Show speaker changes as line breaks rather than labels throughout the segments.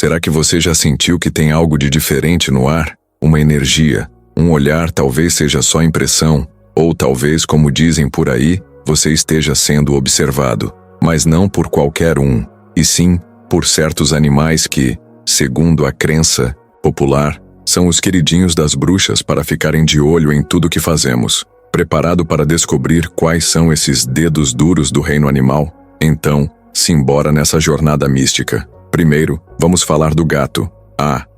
Será que você já sentiu que tem algo de diferente no ar? Uma energia, um olhar, talvez seja só impressão, ou talvez, como dizem por aí, você esteja sendo observado, mas não por qualquer um, e sim por certos animais que, segundo a crença popular, são os queridinhos das bruxas para ficarem de olho em tudo que fazemos. Preparado para descobrir quais são esses dedos duros do reino animal? Então, simbora nessa jornada mística. Primeiro, vamos falar do gato.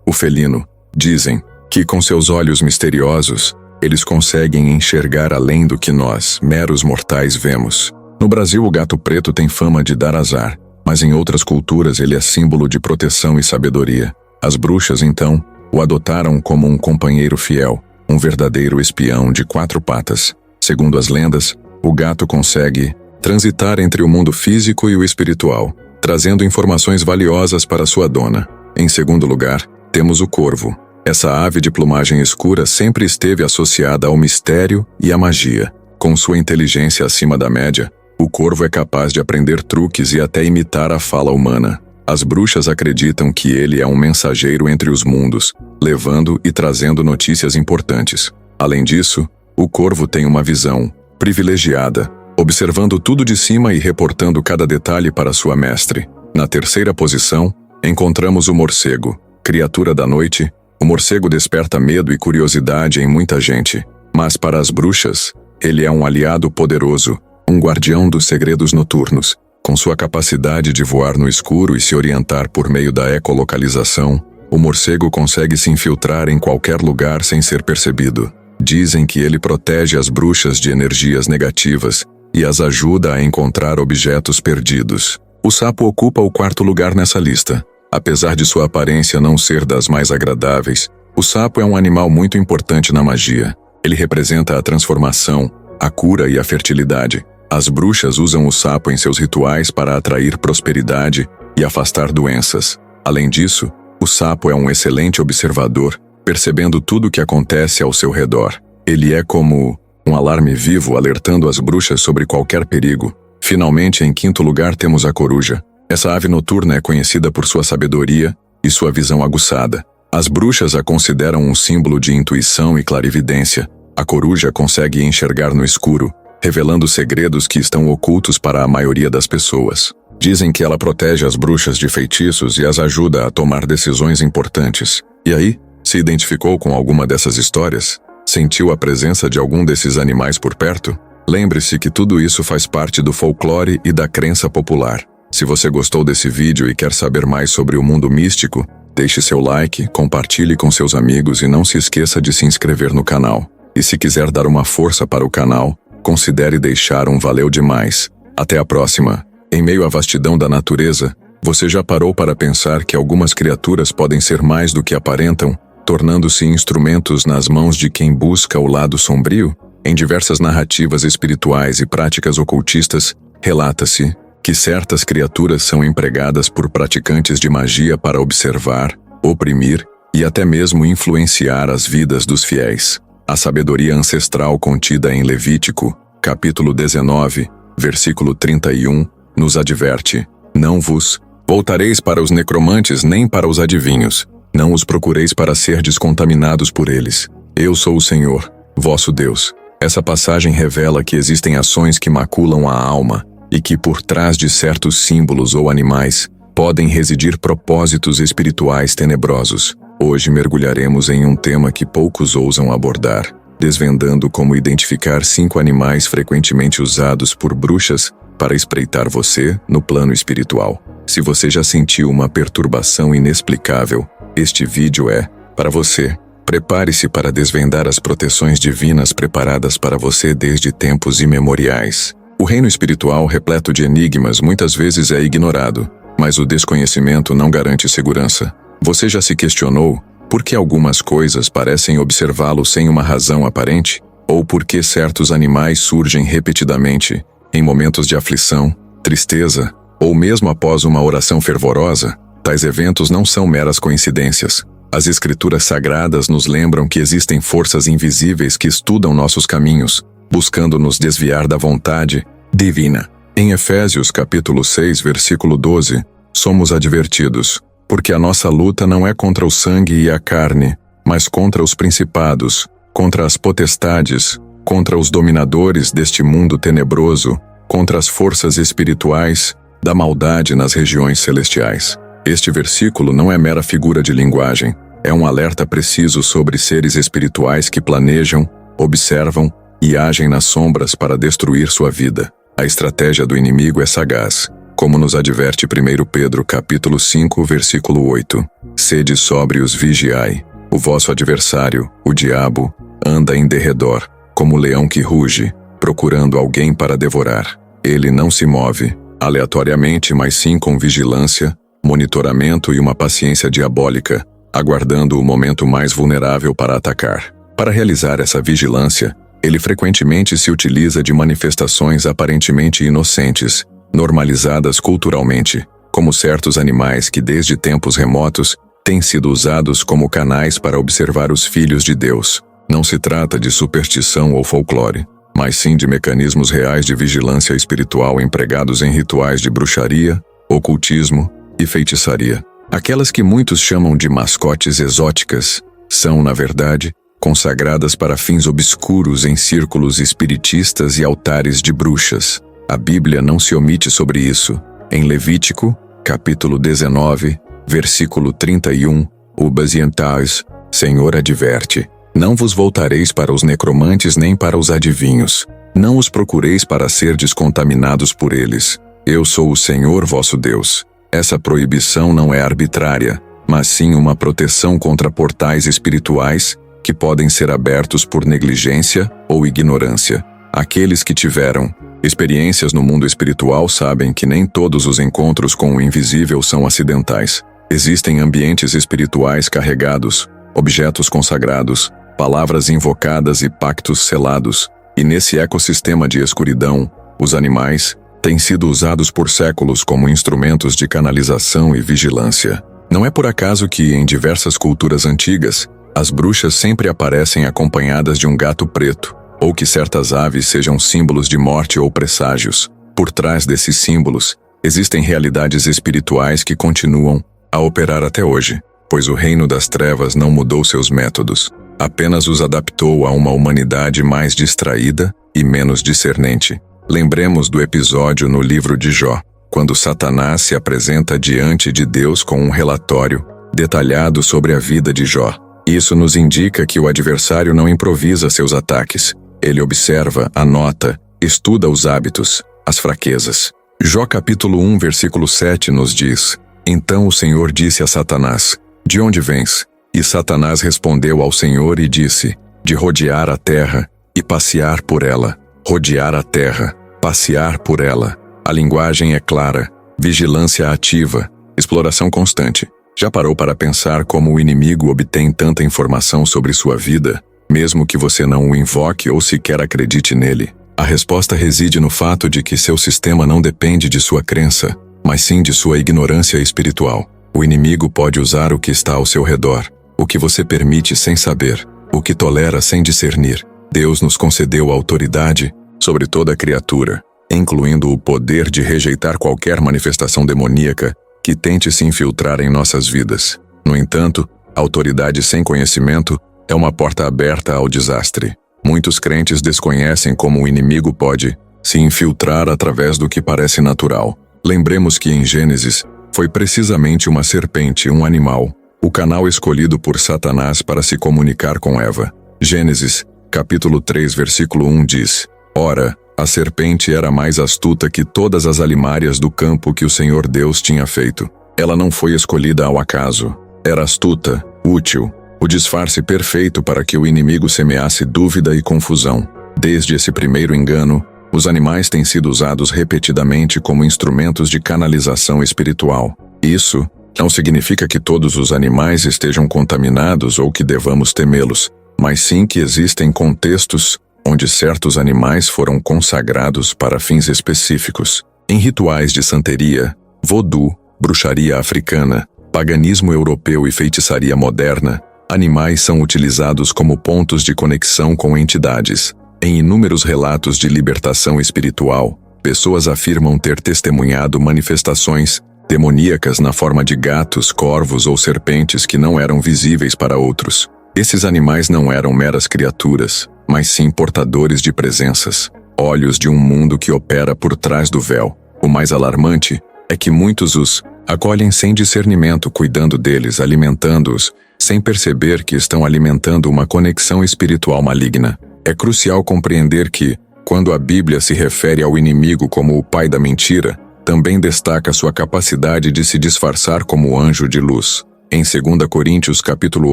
O felino. Dizem que com seus olhos misteriosos, eles conseguem enxergar além do que nós, meros mortais, vemos. No Brasil, o gato preto tem fama de dar azar, mas em outras culturas ele é símbolo de proteção e sabedoria. As bruxas, então, o adotaram como um companheiro fiel, um verdadeiro espião de 4 patas. Segundo as lendas, o gato consegue transitar entre o mundo físico e o espiritual, trazendo informações valiosas para sua dona. Em segundo lugar, temos o corvo. Essa ave de plumagem escura sempre esteve associada ao mistério e à magia. Com sua inteligência acima da média, o corvo é capaz de aprender truques e até imitar a fala humana. As bruxas acreditam que ele é um mensageiro entre os mundos, levando e trazendo notícias importantes. Além disso, o corvo tem uma visão privilegiada, observando tudo de cima e reportando cada detalhe para sua mestre. Na terceira posição, encontramos o morcego. Criatura da noite, o morcego desperta medo e curiosidade em muita gente. Mas para as bruxas, ele é um aliado poderoso, um guardião dos segredos noturnos. Com sua capacidade de voar no escuro e se orientar por meio da ecolocalização, o morcego consegue se infiltrar em qualquer lugar sem ser percebido. Dizem que ele protege as bruxas de energias negativas e as ajuda a encontrar objetos perdidos. O sapo ocupa o 4º lugar nessa lista. Apesar de sua aparência não ser das mais agradáveis, o sapo é um animal muito importante na magia. Ele representa a transformação, a cura e a fertilidade. As bruxas usam o sapo em seus rituais para atrair prosperidade e afastar doenças. Além disso, o sapo é um excelente observador, percebendo tudo o que acontece ao seu redor. Ele é como um alarme vivo alertando as bruxas sobre qualquer perigo. Finalmente, em 5º lugar, temos a coruja. Essa ave noturna é conhecida por sua sabedoria e sua visão aguçada. As bruxas a consideram um símbolo de intuição e clarividência. A coruja consegue enxergar no escuro, revelando segredos que estão ocultos para a maioria das pessoas. Dizem que ela protege as bruxas de feitiços e as ajuda a tomar decisões importantes. E aí, se identificou com alguma dessas histórias? Sentiu a presença de algum desses animais por perto? Lembre-se que tudo isso faz parte do folclore e da crença popular. Se você gostou desse vídeo e quer saber mais sobre o mundo místico, deixe seu like, compartilhe com seus amigos e não se esqueça de se inscrever no canal. E se quiser dar uma força para o canal, considere deixar um valeu demais. Até a próxima. Em meio à vastidão da natureza, você já parou para pensar que algumas criaturas podem ser mais do que aparentam, tornando-se instrumentos nas mãos de quem busca o lado sombrio? Em diversas narrativas espirituais e práticas ocultistas, relata-se que certas criaturas são empregadas por praticantes de magia para observar, oprimir e até mesmo influenciar as vidas dos fiéis. A sabedoria ancestral contida em Levítico, capítulo 19, versículo 31, nos adverte: não vos voltareis para os necromantes nem para os adivinhos, não os procureis para ser descontaminados por eles. Eu sou o Senhor, vosso Deus. Essa passagem revela que existem ações que maculam a alma e que por trás de certos símbolos ou animais podem residir propósitos espirituais tenebrosos. Hoje mergulharemos em um tema que poucos ousam abordar, desvendando como identificar 5 animais frequentemente usados por bruxas para espreitar você no plano espiritual. Se você já sentiu uma perturbação inexplicável, este vídeo é para você. Prepare-se para desvendar as proteções divinas preparadas para você desde tempos imemoriais. O reino espiritual, repleto de enigmas, muitas vezes é ignorado, mas o desconhecimento não garante segurança. Você já se questionou por que algumas coisas parecem observá-lo sem uma razão aparente? Ou por que certos animais surgem repetidamente, em momentos de aflição, tristeza, ou mesmo após uma oração fervorosa? Tais eventos não são meras coincidências. As escrituras sagradas nos lembram que existem forças invisíveis que estudam nossos caminhos, buscando nos desviar da vontade divina. Em Efésios capítulo 6, versículo 12, somos advertidos: porque a nossa luta não é contra o sangue e a carne, mas contra os principados, contra as potestades, contra os dominadores deste mundo tenebroso, contra as forças espirituais da maldade nas regiões celestiais. Este versículo não é mera figura de linguagem, é um alerta preciso sobre seres espirituais que planejam, observam e agem nas sombras para destruir sua vida. A estratégia do inimigo é sagaz, como nos adverte 1 Pedro capítulo 5, versículo 8. Sede sóbrios, vigiai. O vosso adversário, o diabo, anda em derredor, como leão que ruge, procurando alguém para devorar. Ele não se move aleatoriamente, mas sim com vigilância, monitoramento e uma paciência diabólica, aguardando o momento mais vulnerável para atacar. Para realizar essa vigilância, ele frequentemente se utiliza de manifestações aparentemente inocentes, normalizadas culturalmente, como certos animais que desde tempos remotos têm sido usados como canais para observar os filhos de Deus. Não se trata de superstição ou folclore, mas sim de mecanismos reais de vigilância espiritual empregados em rituais de bruxaria, ocultismo e feitiçaria. Aquelas que muitos chamam de mascotes exóticas são, na verdade, consagradas para fins obscuros em círculos espiritistas e altares de bruxas. A Bíblia não se omite sobre isso. Em Levítico, capítulo 19, versículo 31, o Bazientais, Senhor adverte: não vos voltareis para os necromantes nem para os adivinhos. Não os procureis para ser descontaminados por eles. Eu sou o Senhor vosso Deus. Essa proibição não é arbitrária, mas sim uma proteção contra portais espirituais que podem ser abertos por negligência ou ignorância. Aqueles que tiveram experiências no mundo espiritual sabem que nem todos os encontros com o invisível são acidentais. Existem ambientes espirituais carregados, objetos consagrados, palavras invocadas e pactos selados, e nesse ecossistema de escuridão, os animais têm sido usados por séculos como instrumentos de canalização e vigilância. Não é por acaso que, em diversas culturas antigas, as bruxas sempre aparecem acompanhadas de um gato preto, ou que certas aves sejam símbolos de morte ou presságios. Por trás desses símbolos, existem realidades espirituais que continuam a operar até hoje, pois o reino das trevas não mudou seus métodos, apenas os adaptou a uma humanidade mais distraída e menos discernente. Lembremos do episódio no livro de Jó, quando Satanás se apresenta diante de Deus com um relatório detalhado sobre a vida de Jó. Isso nos indica que o adversário não improvisa seus ataques. Ele observa, anota, estuda os hábitos, as fraquezas. Jó capítulo 1, versículo 7 nos diz: Então o Senhor disse a Satanás: De onde vens? E Satanás respondeu ao Senhor e disse: De rodear a terra e passear por ela. Rodear a terra, passear por ela. A linguagem é clara, vigilância ativa, exploração constante. Já parou para pensar como o inimigo obtém tanta informação sobre sua vida, mesmo que você não o invoque ou sequer acredite nele? A resposta reside no fato de que seu sistema não depende de sua crença, mas sim de sua ignorância espiritual. O inimigo pode usar o que está ao seu redor, o que você permite sem saber, o que tolera sem discernir. Deus nos concedeu a autoridade sobre toda criatura, incluindo o poder de rejeitar qualquer manifestação demoníaca que tente se infiltrar em nossas vidas. No entanto, a autoridade sem conhecimento é uma porta aberta ao desastre. Muitos crentes desconhecem como o inimigo pode se infiltrar através do que parece natural. Lembremos que em Gênesis, foi precisamente uma serpente, um animal, o canal escolhido por Satanás para se comunicar com Eva. Gênesis, capítulo 3, versículo 1 diz: Ora, a serpente era mais astuta que todas as alimárias do campo que o Senhor Deus tinha feito. Ela não foi escolhida ao acaso. Era astuta, útil, o disfarce perfeito para que o inimigo semeasse dúvida e confusão. Desde esse primeiro engano, os animais têm sido usados repetidamente como instrumentos de canalização espiritual. Isso não significa que todos os animais estejam contaminados ou que devamos temê-los, mas sim que existem contextos onde certos animais foram consagrados para fins específicos. Em rituais de santeria, voodoo, bruxaria africana, paganismo europeu e feitiçaria moderna, animais são utilizados como pontos de conexão com entidades. Em inúmeros relatos de libertação espiritual, pessoas afirmam ter testemunhado manifestações demoníacas na forma de gatos, corvos ou serpentes que não eram visíveis para outros. Esses animais não eram meras criaturas, mas sim portadores de presenças, olhos de um mundo que opera por trás do véu. O mais alarmante é que muitos os acolhem sem discernimento, cuidando deles, alimentando-os, sem perceber que estão alimentando uma conexão espiritual maligna. É crucial compreender que, quando a Bíblia se refere ao inimigo como o pai da mentira, também destaca sua capacidade de se disfarçar como anjo de luz. Em 2 Coríntios capítulo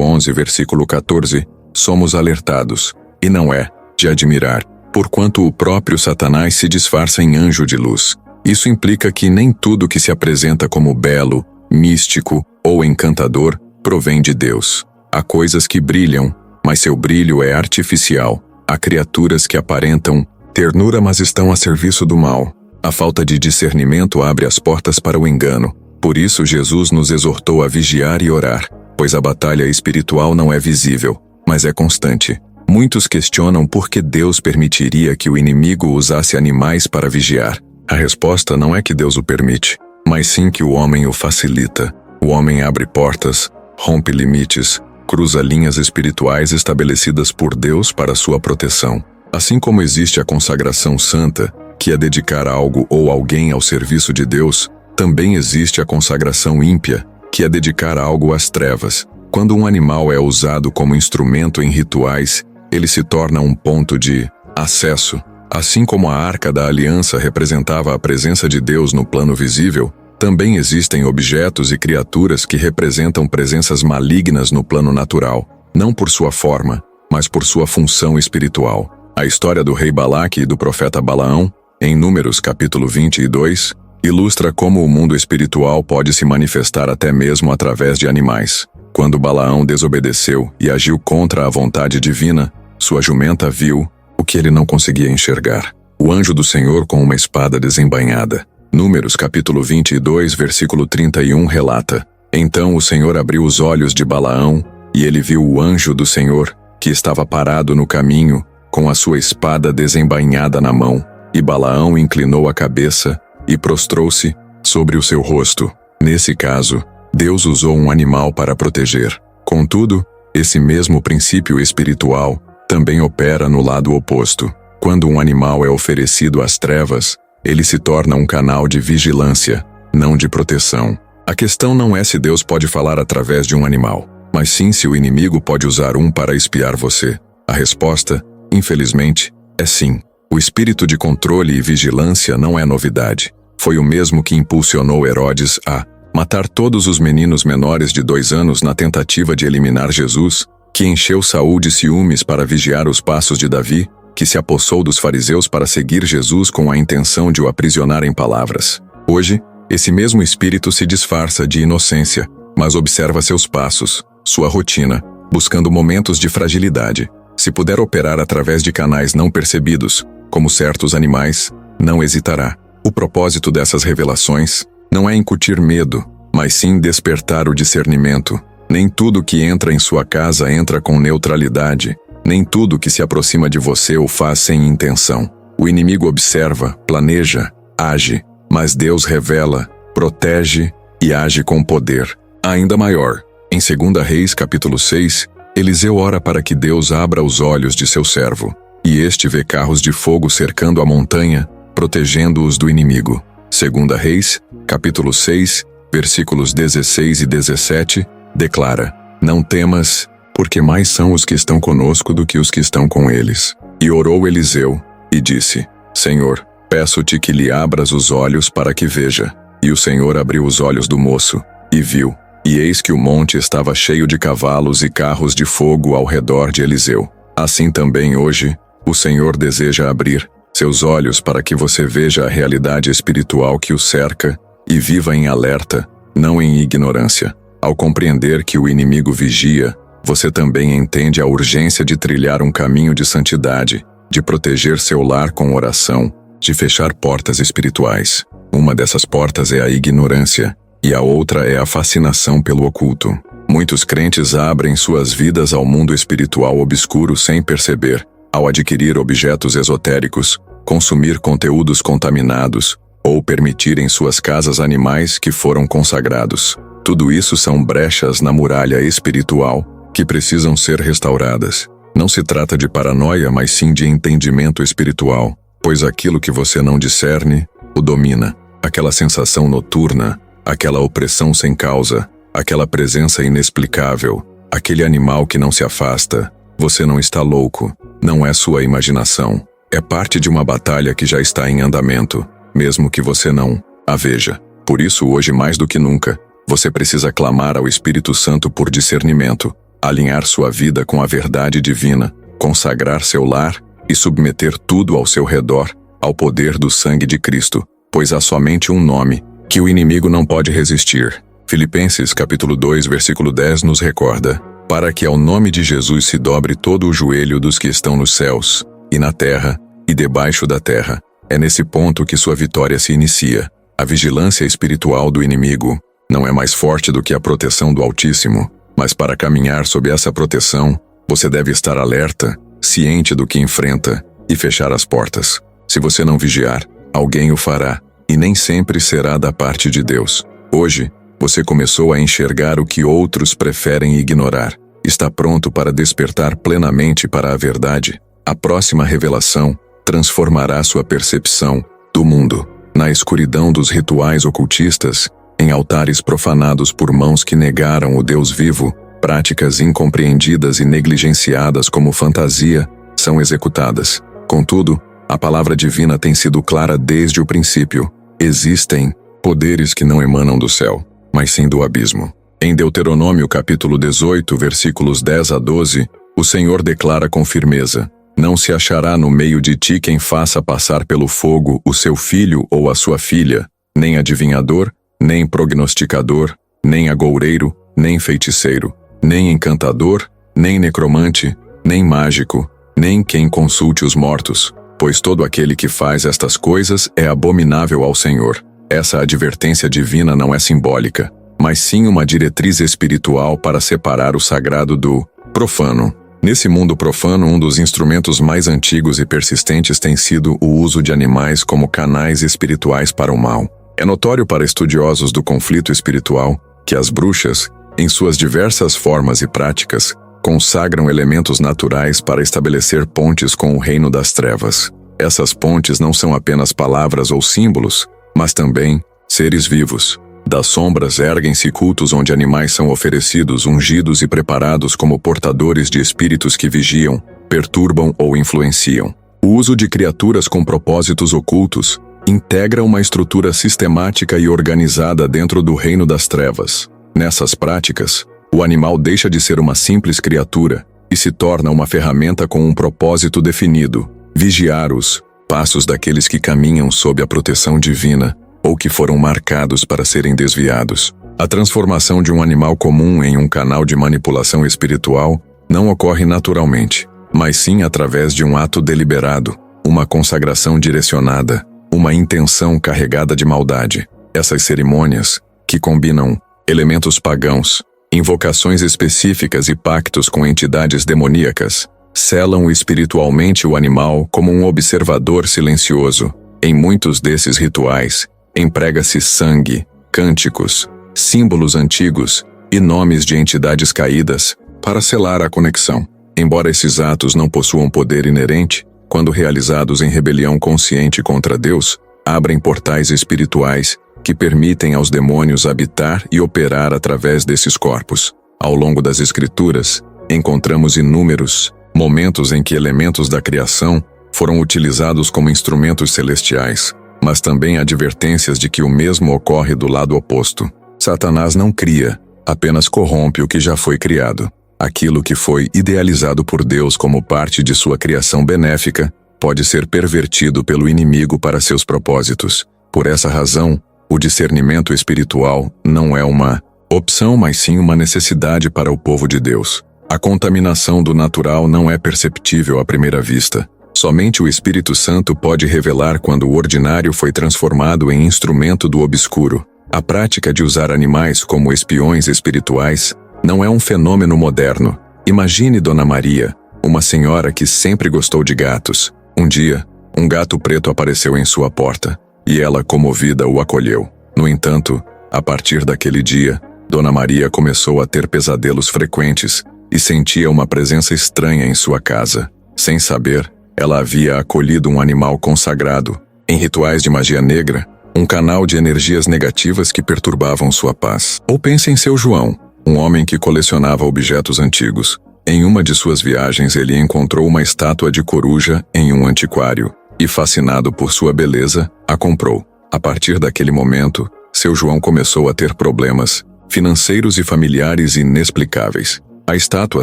11, versículo 14, somos alertados, e não é de admirar, porquanto o próprio Satanás se disfarça em anjo de luz. Isso implica que nem tudo que se apresenta como belo, místico ou encantador provém de Deus. Há coisas que brilham, mas seu brilho é artificial. Há criaturas que aparentam ternura, mas estão a serviço do mal. A falta de discernimento abre as portas para o engano. Por isso Jesus nos exortou a vigiar e orar, pois a batalha espiritual não é visível, mas é constante. Muitos questionam por que Deus permitiria que o inimigo usasse animais para vigiar. A resposta não é que Deus o permite, mas sim que o homem o facilita. O homem abre portas, rompe limites, cruza linhas espirituais estabelecidas por Deus para sua proteção. Assim como existe a consagração santa, que é dedicar algo ou alguém ao serviço de Deus, também existe a consagração ímpia, que é dedicar algo às trevas. Quando um animal é usado como instrumento em rituais, ele se torna um ponto de acesso. Assim como a Arca da Aliança representava a presença de Deus no plano visível, também existem objetos e criaturas que representam presenças malignas no plano natural, não por sua forma, mas por sua função espiritual. A história do rei Balaque e do profeta Balaão, em Números capítulo 22, ilustra como o mundo espiritual pode se manifestar até mesmo através de animais. Quando Balaão desobedeceu e agiu contra a vontade divina, sua jumenta viu o que ele não conseguia enxergar: o anjo do Senhor com uma espada desembainhada. Números capítulo 22, versículo 31 relata: Então o Senhor abriu os olhos de Balaão, e ele viu o anjo do Senhor, que estava parado no caminho, com a sua espada desembainhada na mão. E Balaão inclinou a cabeça e prostrou-se sobre o seu rosto. Nesse caso, Deus usou um animal para proteger. Contudo, esse mesmo princípio espiritual também opera no lado oposto. Quando um animal é oferecido às trevas, ele se torna um canal de vigilância, não de proteção. A questão não é se Deus pode falar através de um animal, mas sim se o inimigo pode usar um para espiar você. A resposta, infelizmente, é sim. O espírito de controle e vigilância não é novidade. Foi o mesmo que impulsionou Herodes a matar todos os meninos menores de 2 anos na tentativa de eliminar Jesus, que encheu Saul de ciúmes para vigiar os passos de Davi, que se apossou dos fariseus para seguir Jesus com a intenção de o aprisionar em palavras. Hoje, esse mesmo espírito se disfarça de inocência, mas observa seus passos, sua rotina, buscando momentos de fragilidade. Se puder operar através de canais não percebidos, como certos animais, não hesitará. O propósito dessas revelações não é incutir medo, mas sim despertar o discernimento. Nem tudo que entra em sua casa entra com neutralidade. Nem tudo que se aproxima de você o faz sem intenção. O inimigo observa, planeja, age, mas Deus revela, protege e age com poder ainda maior. Em 2 Reis capítulo 6, Eliseu ora para que Deus abra os olhos de seu servo, e este vê carros de fogo cercando a montanha, protegendo-os do inimigo. 2 Reis, capítulo 6, versículos 16 e 17, declara: Não temas, porque mais são os que estão conosco do que os que estão com eles. E orou Eliseu, e disse: Senhor, peço-te que lhe abras os olhos para que veja. E o Senhor abriu os olhos do moço, e viu. E eis que o monte estava cheio de cavalos e carros de fogo ao redor de Eliseu. Assim também hoje, o Senhor deseja abrir seus olhos para que você veja a realidade espiritual que o cerca e viva em alerta, não em ignorância. Ao compreender que o inimigo vigia, você também entende a urgência de trilhar um caminho de santidade, de proteger seu lar com oração, de fechar portas espirituais. Uma dessas portas é a ignorância, e a outra é a fascinação pelo oculto. Muitos crentes abrem suas vidas ao mundo espiritual obscuro sem perceber, ao adquirir objetos esotéricos, consumir conteúdos contaminados, ou permitir em suas casas animais que foram consagrados. Tudo isso são brechas na muralha espiritual que precisam ser restauradas. Não se trata de paranoia, mas sim de entendimento espiritual, pois aquilo que você não discerne, o domina. Aquela sensação noturna, aquela opressão sem causa, aquela presença inexplicável, aquele animal que não se afasta. Você não está louco, não é sua imaginação. É parte de uma batalha que já está em andamento, mesmo que você não a veja. Por isso, hoje mais do que nunca, você precisa clamar ao Espírito Santo por discernimento, alinhar sua vida com a verdade divina, consagrar seu lar e submeter tudo ao seu redor ao poder do sangue de Cristo, pois há somente um nome que o inimigo não pode resistir. Filipenses capítulo 2, versículo 10 nos recorda: para que ao nome de Jesus se dobre todo o joelho dos que estão nos céus, e na terra, e debaixo da terra. É nesse ponto que sua vitória se inicia. A vigilância espiritual do inimigo não é mais forte do que a proteção do Altíssimo, mas para caminhar sob essa proteção, você deve estar alerta, ciente do que enfrenta, e fechar as portas. Se você não vigiar, alguém o fará, e nem sempre será da parte de Deus. Hoje, você começou a enxergar o que outros preferem ignorar. Está pronto para despertar plenamente para a verdade. A próxima revelação transformará sua percepção do mundo. Na escuridão dos rituais ocultistas, em altares profanados por mãos que negaram o Deus vivo, práticas incompreendidas e negligenciadas como fantasia são executadas. Contudo, a palavra divina tem sido clara desde o princípio. Existem poderes que não emanam do céu, mas sim do abismo. Em Deuteronômio capítulo 18, versículos 10 a 12, o Senhor declara com firmeza: não se achará no meio de ti quem faça passar pelo fogo o seu filho ou a sua filha, nem adivinhador, nem prognosticador, nem agoureiro, nem feiticeiro, nem encantador, nem necromante, nem mágico, nem quem consulte os mortos, pois todo aquele que faz estas coisas é abominável ao Senhor. Essa advertência divina não é simbólica, mas sim uma diretriz espiritual para separar o sagrado do profano. Nesse mundo profano, um dos instrumentos mais antigos e persistentes tem sido o uso de animais como canais espirituais para o mal. É notório para estudiosos do conflito espiritual que as bruxas, em suas diversas formas e práticas, consagram elementos naturais para estabelecer pontes com o reino das trevas. Essas pontes não são apenas palavras ou símbolos, mas também seres vivos. Das sombras erguem-se cultos onde animais são oferecidos, ungidos e preparados como portadores de espíritos que vigiam, perturbam ou influenciam. O uso de criaturas com propósitos ocultos integra uma estrutura sistemática e organizada dentro do reino das trevas. Nessas práticas, o animal deixa de ser uma simples criatura e se torna uma ferramenta com um propósito definido: vigiar os passos daqueles que caminham sob a proteção divina ou que foram marcados para serem desviados. A transformação de um animal comum em um canal de manipulação espiritual não ocorre naturalmente, mas sim através de um ato deliberado, uma consagração direcionada, uma intenção carregada de maldade. Essas cerimônias, que combinam elementos pagãos, invocações específicas e pactos com entidades demoníacas, selam espiritualmente o animal como um observador silencioso. Em muitos desses rituais, emprega-se sangue, cânticos, símbolos antigos e nomes de entidades caídas para selar a conexão. Embora esses atos não possuam poder inerente, quando realizados em rebelião consciente contra Deus, abrem portais espirituais que permitem aos demônios habitar e operar através desses corpos. Ao longo das Escrituras, encontramos inúmeros momentos em que elementos da criação foram utilizados como instrumentos celestiais, mas também advertências de que o mesmo ocorre do lado oposto. Satanás não cria, apenas corrompe o que já foi criado. Aquilo que foi idealizado por Deus como parte de sua criação benéfica pode ser pervertido pelo inimigo para seus propósitos. Por essa razão, o discernimento espiritual não é uma opção, mas sim uma necessidade para o povo de Deus. A contaminação do natural não é perceptível à primeira vista. Somente o Espírito Santo pode revelar quando o ordinário foi transformado em instrumento do obscuro. A prática de usar animais como espiões espirituais não é um fenômeno moderno. Imagine Dona Maria, uma senhora que sempre gostou de gatos. Um dia, um gato preto apareceu em sua porta. e ela, comovida, o acolheu. No entanto, a partir daquele dia, Dona Maria começou a ter pesadelos frequentes e sentia uma presença estranha em sua casa. Sem saber, ela havia acolhido um animal consagrado, em rituais de magia negra, um canal de energias negativas que perturbavam sua paz. Ou pense em seu João, um homem que colecionava objetos antigos. Em uma de suas viagens, ele encontrou uma estátua de coruja em um antiquário e, fascinado por sua beleza, a comprou. A partir daquele momento, seu João começou a ter problemas financeiros e familiares inexplicáveis. A estátua,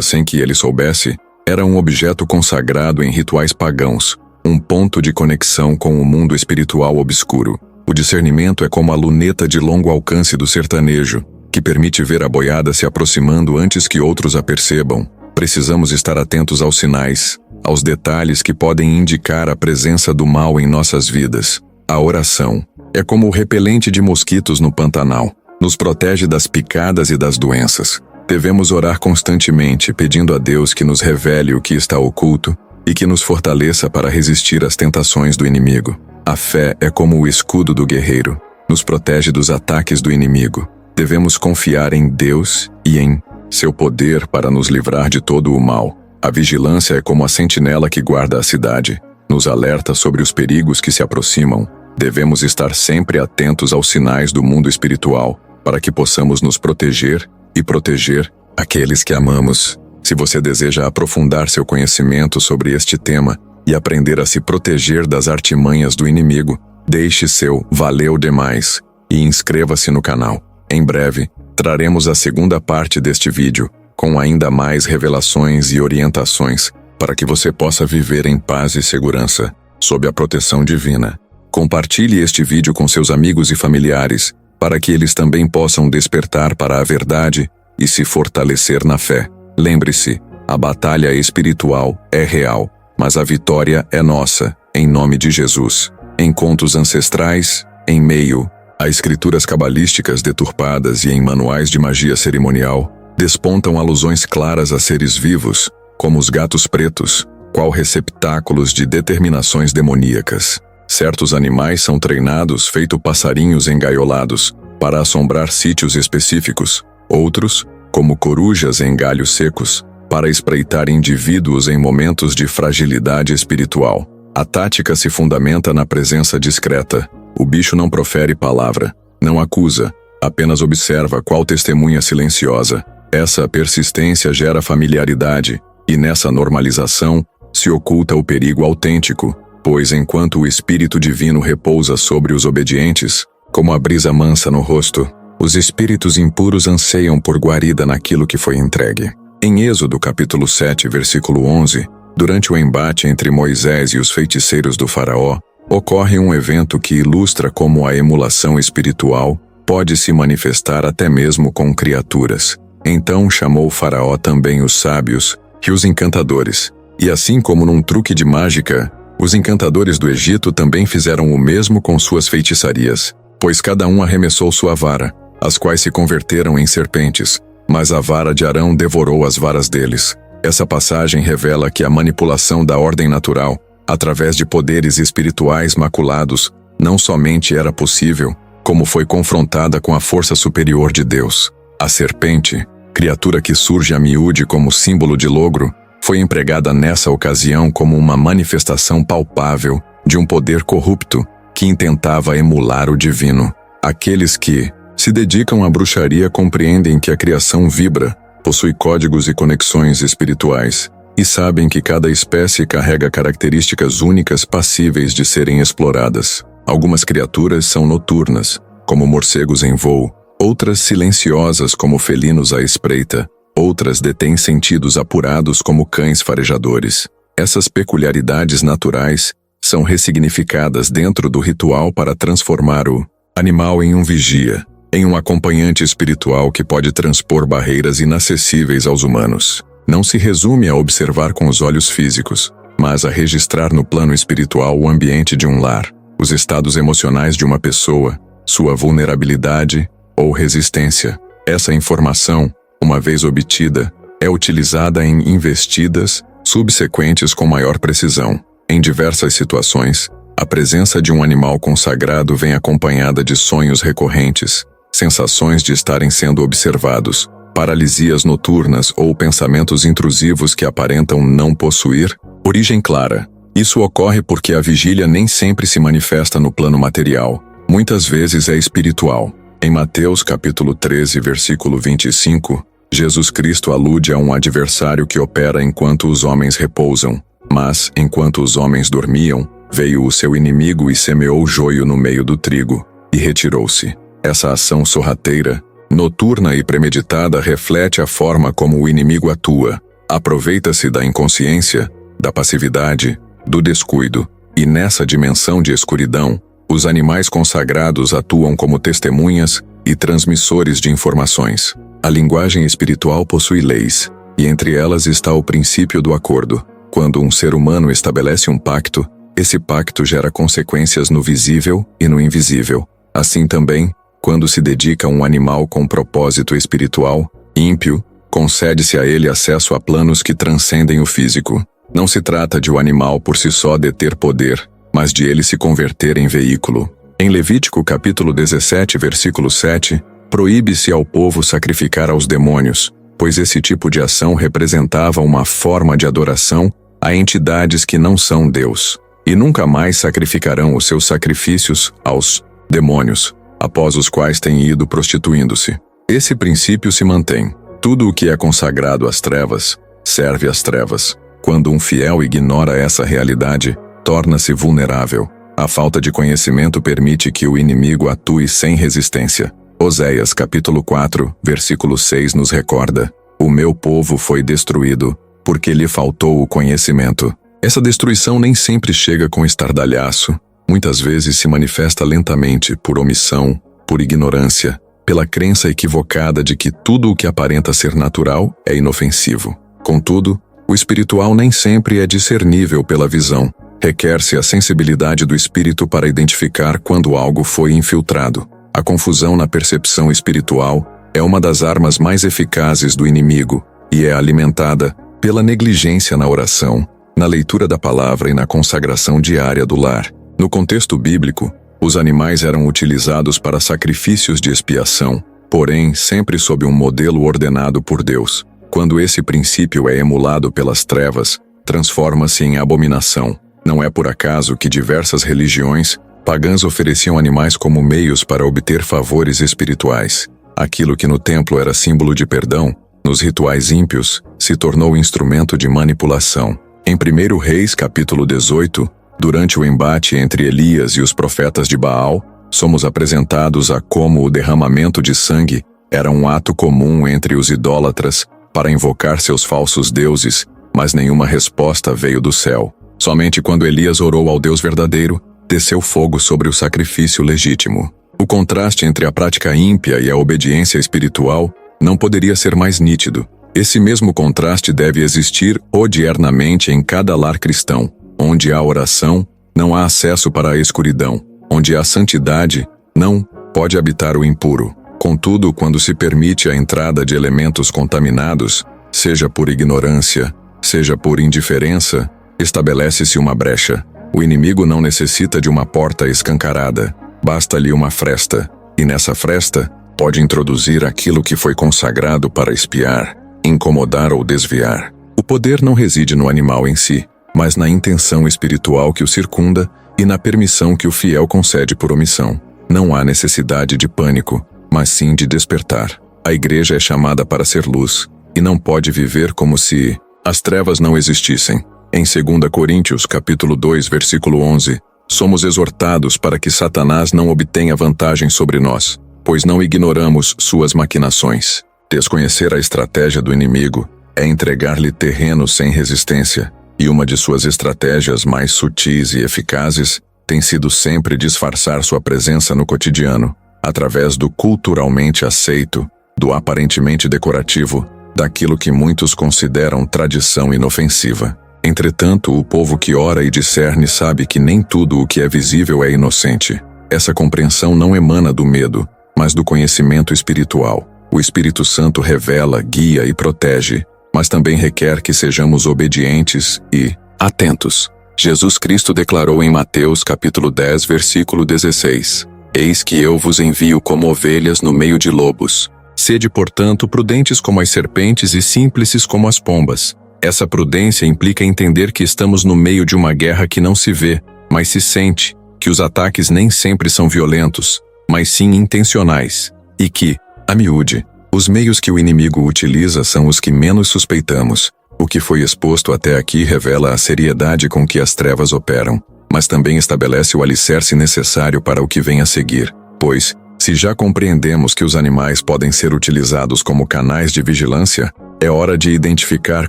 sem que ele soubesse, era um objeto consagrado em rituais pagãos, um ponto de conexão com o mundo espiritual obscuro. O discernimento é como a luneta de longo alcance do sertanejo, que permite ver a boiada se aproximando antes que outros a percebam. Precisamos estar atentos aos sinais, aos detalhes que podem indicar a presença do mal em nossas vidas. A oração é como o repelente de mosquitos no Pantanal. Nos protege das picadas e das doenças. Devemos orar constantemente, pedindo a Deus que nos revele o que está oculto e que nos fortaleça para resistir às tentações do inimigo. A fé é como o escudo do guerreiro, nos protege dos ataques do inimigo. Devemos confiar em Deus e em seu poder para nos livrar de todo o mal. A vigilância é como a sentinela que guarda a cidade, nos alerta sobre os perigos que se aproximam. Devemos estar sempre atentos aos sinais do mundo espiritual, para que possamos nos proteger e proteger aqueles que amamos. Se você deseja aprofundar seu conhecimento sobre este tema e aprender a se proteger das artimanhas do inimigo, deixe seu valeu demais e inscreva-se no canal. Em breve, traremos a segunda parte deste vídeo, com ainda mais revelações e orientações, para que você possa viver em paz e segurança, sob a proteção divina. Compartilhe este vídeo com seus amigos e familiares, para que eles também possam despertar para a verdade e se fortalecer na fé. Lembre-se, a batalha espiritual é real, mas a vitória é nossa, em nome de Jesus. Em contos ancestrais, em meio a escrituras cabalísticas deturpadas e em manuais de magia cerimonial, despontam alusões claras a seres vivos, como os gatos pretos, qual receptáculos de determinações demoníacas. Certos animais são treinados feito passarinhos engaiolados, para assombrar sítios específicos. Outros, como corujas em galhos secos, para espreitar indivíduos em momentos de fragilidade espiritual. A tática se fundamenta na presença discreta. O bicho não profere palavra, não acusa, apenas observa qual testemunha silenciosa. Essa persistência gera familiaridade, e nessa normalização se oculta o perigo autêntico, pois enquanto o Espírito Divino repousa sobre os obedientes, como a brisa mansa no rosto, os espíritos impuros anseiam por guarida naquilo que foi entregue. Em Êxodo capítulo 7, versículo 11, durante o embate entre Moisés e os feiticeiros do faraó, ocorre um evento que ilustra como a emulação espiritual pode se manifestar até mesmo com criaturas. Então chamou o faraó também os sábios e os encantadores, e assim como num truque de mágica, os encantadores do Egito também fizeram o mesmo com suas feitiçarias, pois cada um arremessou sua vara, as quais se converteram em serpentes, mas a vara de Arão devorou as varas deles. Essa passagem revela que a manipulação da ordem natural, através de poderes espirituais maculados, não somente era possível, como foi confrontada com a força superior de Deus. A serpente, criatura que surge a miúde como símbolo de logro, foi empregada nessa ocasião como uma manifestação palpável de um poder corrupto que intentava emular o divino. Aqueles que se dedicam à bruxaria compreendem que a criação vibra, possui códigos e conexões espirituais, e sabem que cada espécie carrega características únicas passíveis de serem exploradas. Algumas criaturas são noturnas, como morcegos em voo, outras silenciosas como felinos à espreita, outras detêm sentidos apurados como cães farejadores. Essas peculiaridades naturais são ressignificadas dentro do ritual para transformar o animal em um vigia, em um acompanhante espiritual que pode transpor barreiras inacessíveis aos humanos. Não se resume a observar com os olhos físicos, mas a registrar no plano espiritual o ambiente de um lar, os estados emocionais de uma pessoa, sua vulnerabilidade ou resistência. Essa informação, uma vez obtida, é utilizada em investidas subsequentes com maior precisão. Em diversas situações, A presença de um animal consagrado vem acompanhada de sonhos recorrentes, sensações de estarem sendo observados, paralisias noturnas ou pensamentos intrusivos que aparentam não possuir origem clara. Isso ocorre porque a vigília nem sempre se manifesta no plano material, muitas vezes é espiritual. Em Mateus capítulo 13, versículo 25, Jesus Cristo alude a um adversário que opera enquanto os homens repousam, mas, enquanto os homens dormiam, veio o seu inimigo e semeou joio no meio do trigo, e retirou-se. Essa ação sorrateira, noturna e premeditada reflete a forma como o inimigo atua. Aproveita-se da inconsciência, da passividade, do descuido, e nessa dimensão de escuridão, os animais consagrados atuam como testemunhas e transmissores de informações. A linguagem espiritual possui leis, e entre elas está o princípio do acordo. Quando um ser humano estabelece um pacto, esse pacto gera consequências no visível e no invisível. Assim também, quando se dedica a um animal com propósito espiritual, ímpio, concede-se a ele acesso a planos que transcendem o físico. Não se trata de o animal por si só deter poder, mas de ele se converter em veículo. Em Levítico capítulo 17, versículo 7, proíbe-se ao povo sacrificar aos demônios, pois esse tipo de ação representava uma forma de adoração a entidades que não são Deus, e nunca mais sacrificarão os seus sacrifícios aos demônios, após os quais têm ido prostituindo-se. Esse princípio se mantém. Tudo o que é consagrado às trevas, serve às trevas. Quando um fiel ignora essa realidade, torna-se vulnerável. A falta de conhecimento permite que o inimigo atue sem resistência. Oséias capítulo 4, versículo 6 nos recorda: "O meu povo foi destruído, porque lhe faltou o conhecimento." Essa destruição nem sempre chega com estardalhaço. Muitas vezes se manifesta lentamente, por omissão, por ignorância, pela crença equivocada de que tudo o que aparenta ser natural é inofensivo. Contudo, o espiritual nem sempre é discernível pela visão. Requer-se a sensibilidade do espírito para identificar quando algo foi infiltrado. A confusão na percepção espiritual é uma das armas mais eficazes do inimigo e é alimentada pela negligência na oração, na leitura da palavra e na consagração diária do lar. No contexto bíblico, os animais eram utilizados para sacrifícios de expiação, porém sempre sob um modelo ordenado por Deus. Quando esse princípio é emulado pelas trevas, transforma-se em abominação. Não é por acaso que diversas religiões pagãs ofereciam animais como meios para obter favores espirituais. Aquilo que no templo era símbolo de perdão, nos rituais ímpios, se tornou instrumento de manipulação. Em 1 Reis capítulo 18, durante o embate entre Elias e os profetas de Baal, somos apresentados a como o derramamento de sangue era um ato comum entre os idólatras para invocar seus falsos deuses, mas nenhuma resposta veio do céu. Somente quando Elias orou ao Deus verdadeiro, desceu fogo sobre o sacrifício legítimo. O contraste entre a prática ímpia e a obediência espiritual não poderia ser mais nítido. Esse mesmo contraste deve existir odiernamente em cada lar cristão. Onde há oração, não há acesso para a escuridão. Onde há santidade, não pode habitar o impuro. Contudo, quando se permite a entrada de elementos contaminados, seja por ignorância, seja por indiferença, estabelece-se uma brecha. O inimigo não necessita de uma porta escancarada, basta-lhe uma fresta, e nessa fresta pode introduzir aquilo que foi consagrado para espiar, incomodar ou desviar. O poder não reside no animal em si, mas na intenção espiritual que o circunda e na permissão que o fiel concede por omissão. Não há necessidade de pânico, mas sim de despertar. A igreja é chamada para ser luz, e não pode viver como se as trevas não existissem. Em 2 Coríntios capítulo 2, versículo 11, somos exortados para que Satanás não obtenha vantagem sobre nós, pois não ignoramos suas maquinações. Desconhecer a estratégia do inimigo é entregar-lhe terreno sem resistência, e uma de suas estratégias mais sutis e eficazes tem sido sempre disfarçar sua presença no cotidiano, através do culturalmente aceito, do aparentemente decorativo, daquilo que muitos consideram tradição inofensiva. Entretanto, o povo que ora e discerne sabe que nem tudo o que é visível é inocente. Essa compreensão não emana do medo, mas do conhecimento espiritual. O Espírito Santo revela, guia e protege, mas também requer que sejamos obedientes e atentos. Jesus Cristo declarou em Mateus capítulo 10, versículo 16: Eis que eu vos envio como ovelhas no meio de lobos. Sede, portanto, prudentes como as serpentes e simples como as pombas. Essa prudência implica entender que estamos no meio de uma guerra que não se vê, mas se sente, que os ataques nem sempre são violentos, mas sim intencionais, e que, a miúde, os meios que o inimigo utiliza são os que menos suspeitamos. O que foi exposto até aqui revela a seriedade com que as trevas operam, mas também estabelece o alicerce necessário para o que vem a seguir, pois, se já compreendemos que os animais podem ser utilizados como canais de vigilância, é hora de identificar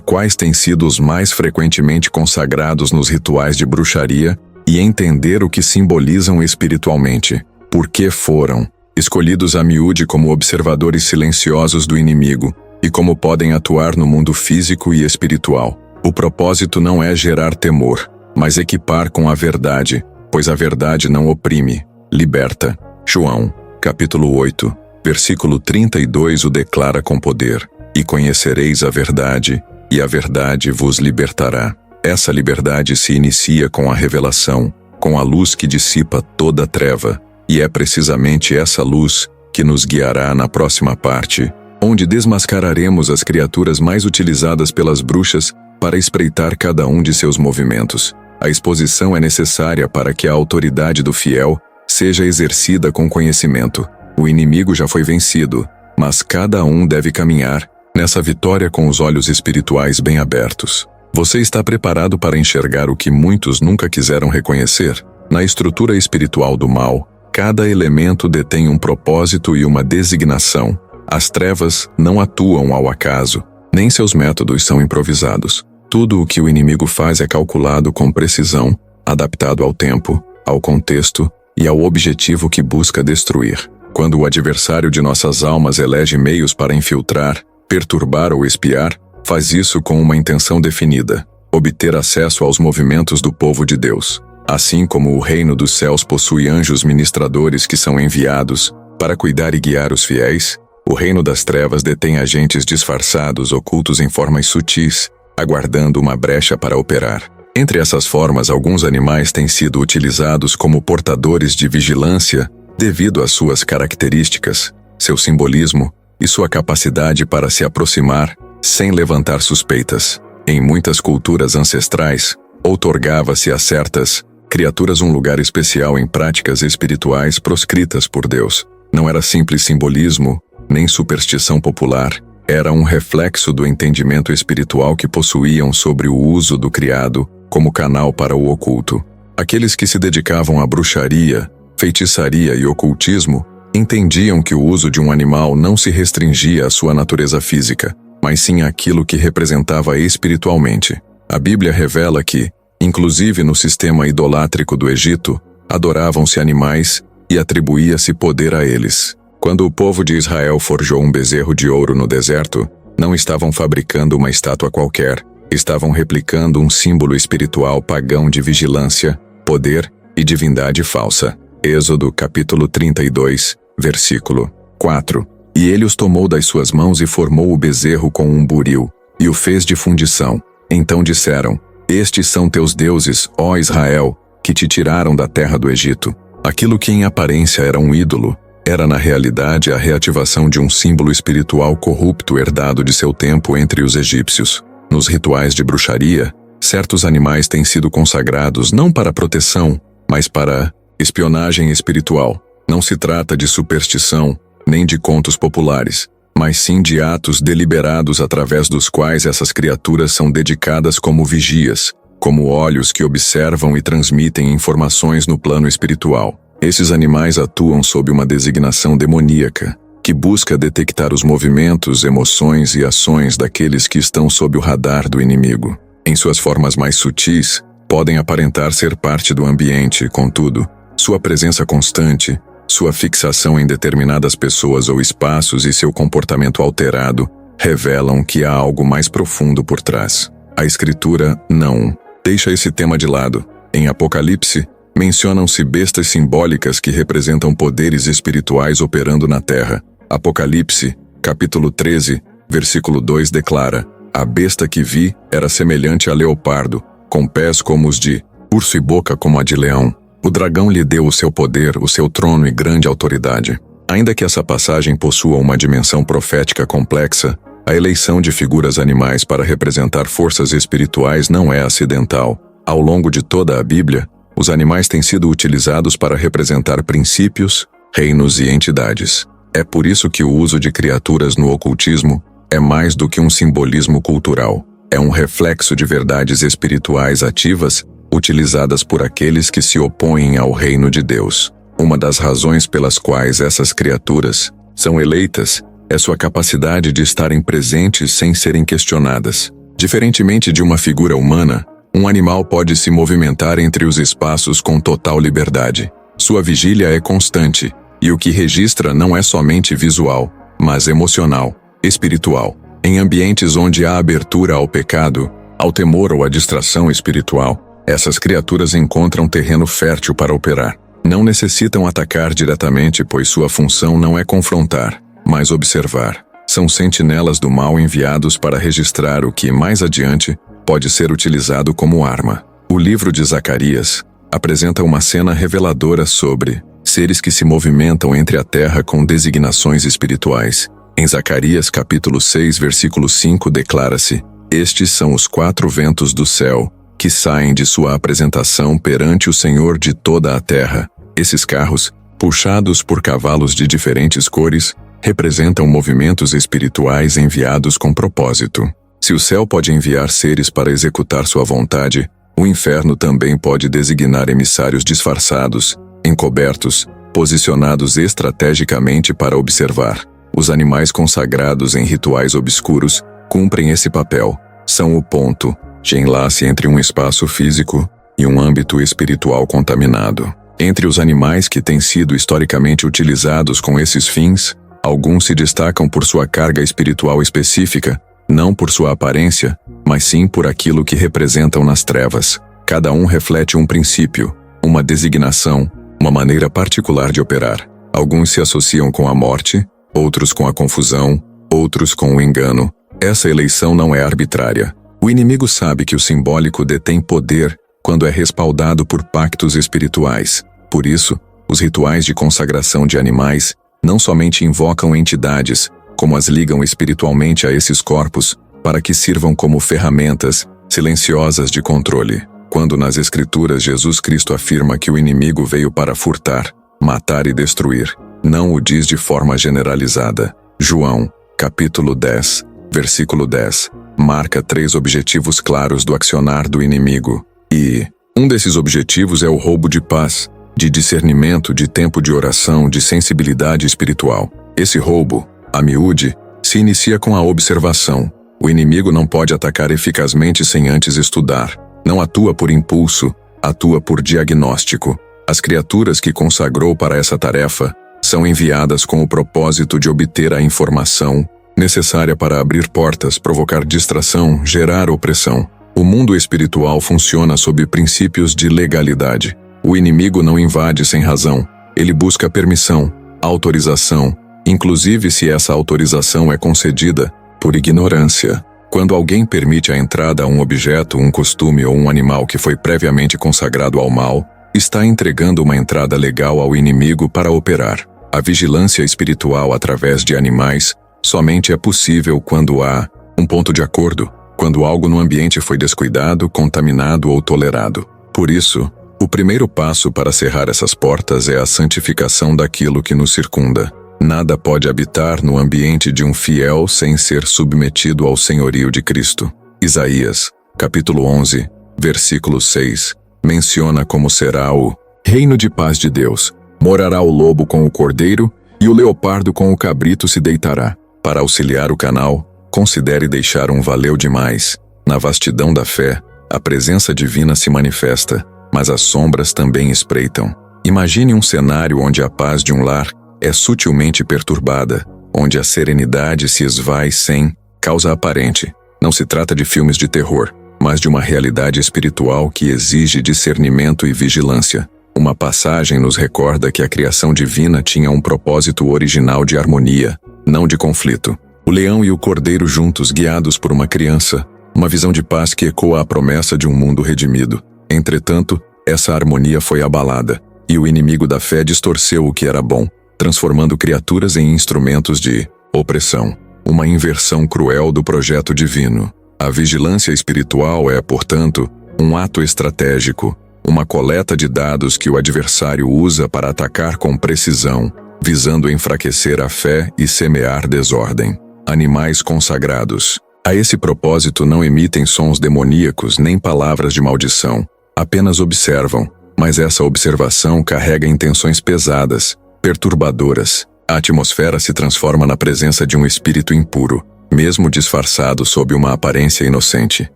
quais têm sido os mais frequentemente consagrados nos rituais de bruxaria e entender o que simbolizam espiritualmente, por que foram escolhidos a miúde como observadores silenciosos do inimigo e como podem atuar no mundo físico e espiritual. O propósito não é gerar temor, mas equipar com a verdade, pois a verdade não oprime, liberta. João, capítulo 8, versículo 32 o declara com poder: E conhecereis a verdade, e a verdade vos libertará. Essa liberdade se inicia com a revelação, com a luz que dissipa toda treva, e é precisamente essa luz que nos guiará na próxima parte, onde desmascararemos as criaturas mais utilizadas pelas bruxas para espreitar cada um de seus movimentos. A exposição é necessária para que a autoridade do fiel seja exercida com conhecimento. O inimigo já foi vencido, mas cada um deve caminhar nessa vitória com os olhos espirituais bem abertos. Você está preparado para enxergar o que muitos nunca quiseram reconhecer? Na estrutura espiritual do mal, cada elemento detém um propósito e uma designação. As trevas não atuam ao acaso, nem seus métodos são improvisados. Tudo o que o inimigo faz é calculado com precisão, adaptado ao tempo, ao contexto e ao objetivo que busca destruir. Quando o adversário de nossas almas elege meios para infiltrar, perturbar ou espiar, faz isso com uma intenção definida: obter acesso aos movimentos do povo de Deus. Assim como o reino dos céus possui anjos ministradores que são enviados para cuidar e guiar os fiéis, o reino das trevas detém agentes disfarçados ocultos em formas sutis, aguardando uma brecha para operar. Entre essas formas, alguns animais têm sido utilizados como portadores de vigilância devido às suas características, seu simbolismo e sua capacidade para se aproximar sem levantar suspeitas. Em muitas culturas ancestrais, outorgava-se a certas criaturas um lugar especial em práticas espirituais proscritas por Deus. Não era simples simbolismo, nem superstição popular, era um reflexo do entendimento espiritual que possuíam sobre o uso do criado como canal para o oculto. Aqueles que se dedicavam à bruxaria, feitiçaria e ocultismo entendiam que o uso de um animal não se restringia à sua natureza física, mas sim àquilo que representava espiritualmente. A Bíblia revela que, inclusive no sistema idolátrico do Egito, adoravam-se animais e atribuía-se poder a eles. Quando o povo de Israel forjou um bezerro de ouro no deserto, não estavam fabricando uma estátua qualquer, estavam replicando um símbolo espiritual pagão de vigilância, poder e divindade falsa. Êxodo capítulo 32, versículo 4. E ele os tomou das suas mãos e formou o bezerro com um buril, e o fez de fundição. Então disseram: Estes são teus deuses, ó Israel, que te tiraram da terra do Egito. Aquilo que em aparência era um ídolo, era na realidade a reativação de um símbolo espiritual corrupto herdado de seu tempo entre os egípcios. Nos rituais de bruxaria, certos animais têm sido consagrados não para proteção, mas para espionagem espiritual. Não se trata de superstição, nem de contos populares, mas sim de atos deliberados através dos quais essas criaturas são dedicadas como vigias, como olhos que observam e transmitem informações no plano espiritual. Esses animais atuam sob uma designação demoníaca, que busca detectar os movimentos, emoções e ações daqueles que estão sob o radar do inimigo. Em suas formas mais sutis, podem aparentar ser parte do ambiente, contudo, sua presença constante, sua fixação em determinadas pessoas ou espaços e seu comportamento alterado revelam que há algo mais profundo por trás. A Escritura não deixa esse tema de lado. Em Apocalipse, mencionam-se bestas simbólicas que representam poderes espirituais operando na terra. Apocalipse, capítulo 13, versículo 2 declara: A besta que vi era semelhante a leopardo, com pés como os de urso e boca como a de leão. O dragão lhe deu o seu poder, o seu trono e grande autoridade. Ainda que essa passagem possua uma dimensão profética complexa, a eleição de figuras animais para representar forças espirituais não é acidental. Ao longo de toda a Bíblia, os animais têm sido utilizados para representar princípios, reinos e entidades. É por isso que o uso de criaturas no ocultismo é mais do que um simbolismo cultural. É um reflexo de verdades espirituais ativas utilizadas por aqueles que se opõem ao reino de Deus. Uma das razões pelas quais essas criaturas são eleitas é sua capacidade de estarem presentes sem serem questionadas. Diferentemente de uma figura humana, um animal pode se movimentar entre os espaços com total liberdade. Sua vigília é constante, e o que registra não é somente visual, mas emocional, espiritual. Em ambientes onde há abertura ao pecado, ao temor ou à distração espiritual, essas criaturas encontram terreno fértil para operar. Não necessitam atacar diretamente, pois sua função não é confrontar, mas observar. São sentinelas do mal enviados para registrar o que, mais adiante, pode ser utilizado como arma. O livro de Zacarias apresenta uma cena reveladora sobre seres que se movimentam entre a terra com designações espirituais. Em Zacarias capítulo 6, versículo 5 declara-se: "Estes são os 4 ventos do céu, que saem de sua apresentação perante o Senhor de toda a terra." Esses carros, puxados por cavalos de diferentes cores, representam movimentos espirituais enviados com propósito. Se o céu pode enviar seres para executar sua vontade, o inferno também pode designar emissários disfarçados, encobertos, posicionados estrategicamente para observar. Os animais consagrados em rituais obscuros cumprem esse papel. São o ponto de enlace entre um espaço físico e um âmbito espiritual contaminado. Entre os animais que têm sido historicamente utilizados com esses fins, alguns se destacam por sua carga espiritual específica, não por sua aparência, mas sim por aquilo que representam nas trevas. Cada um reflete um princípio, uma designação, uma maneira particular de operar. Alguns se associam com a morte, outros com a confusão, outros com o engano. Essa eleição não é arbitrária. O inimigo sabe que o simbólico detém poder quando é respaldado por pactos espirituais. Por isso, os rituais de consagração de animais não somente invocam entidades, como as ligam espiritualmente a esses corpos, para que sirvam como ferramentas silenciosas de controle. Quando nas Escrituras Jesus Cristo afirma que o inimigo veio para furtar, matar e destruir, não o diz de forma generalizada. João, capítulo 10, versículo 10, marca 3 objetivos claros do accionar do inimigo. E um desses objetivos é o roubo de paz, de discernimento, de tempo de oração, de sensibilidade espiritual. Esse roubo, a miúde, se inicia com a observação. O inimigo não pode atacar eficazmente sem antes estudar. Não atua por impulso, atua por diagnóstico. As criaturas que consagrou para essa tarefa são enviadas com o propósito de obter a informação necessária para abrir portas, provocar distração, gerar opressão. O mundo espiritual funciona sob princípios de legalidade. O inimigo não invade sem razão. Ele busca permissão, autorização, inclusive se essa autorização é concedida por ignorância. Quando alguém permite a entrada a um objeto, um costume ou um animal que foi previamente consagrado ao mal, está entregando uma entrada legal ao inimigo para operar. A vigilância espiritual através de animais somente é possível quando há um ponto de acordo, quando algo no ambiente foi descuidado, contaminado ou tolerado. Por isso, o primeiro passo para cerrar essas portas é a santificação daquilo que nos circunda. Nada pode habitar no ambiente de um fiel sem ser submetido ao senhorio de Cristo. Isaías, capítulo 11, versículo 6, menciona como será o reino de paz de Deus. Morará o lobo com o cordeiro e o leopardo com o cabrito se deitará. Para auxiliar o canal, considere deixar um valeu demais. Na vastidão da fé, a presença divina se manifesta, mas as sombras também espreitam. Imagine um cenário onde a paz de um lar é sutilmente perturbada, onde a serenidade se esvai sem causa aparente. Não se trata de filmes de terror, mas de uma realidade espiritual que exige discernimento e vigilância. Uma passagem nos recorda que a criação divina tinha um propósito original de harmonia, não de conflito. O leão e o cordeiro juntos, guiados por uma criança, uma visão de paz que ecoa a promessa de um mundo redimido. Entretanto, essa harmonia foi abalada, e o inimigo da fé distorceu o que era bom, transformando criaturas em instrumentos de opressão, uma inversão cruel do projeto divino. A vigilância espiritual é, portanto, um ato estratégico, uma coleta de dados que o adversário usa para atacar com precisão, visando enfraquecer a fé e semear desordem. Animais consagrados. A esse propósito não emitem sons demoníacos nem palavras de maldição, apenas observam, mas essa observação carrega intenções pesadas, perturbadoras. A atmosfera se transforma na presença de um espírito impuro, mesmo disfarçado sob uma aparência inocente.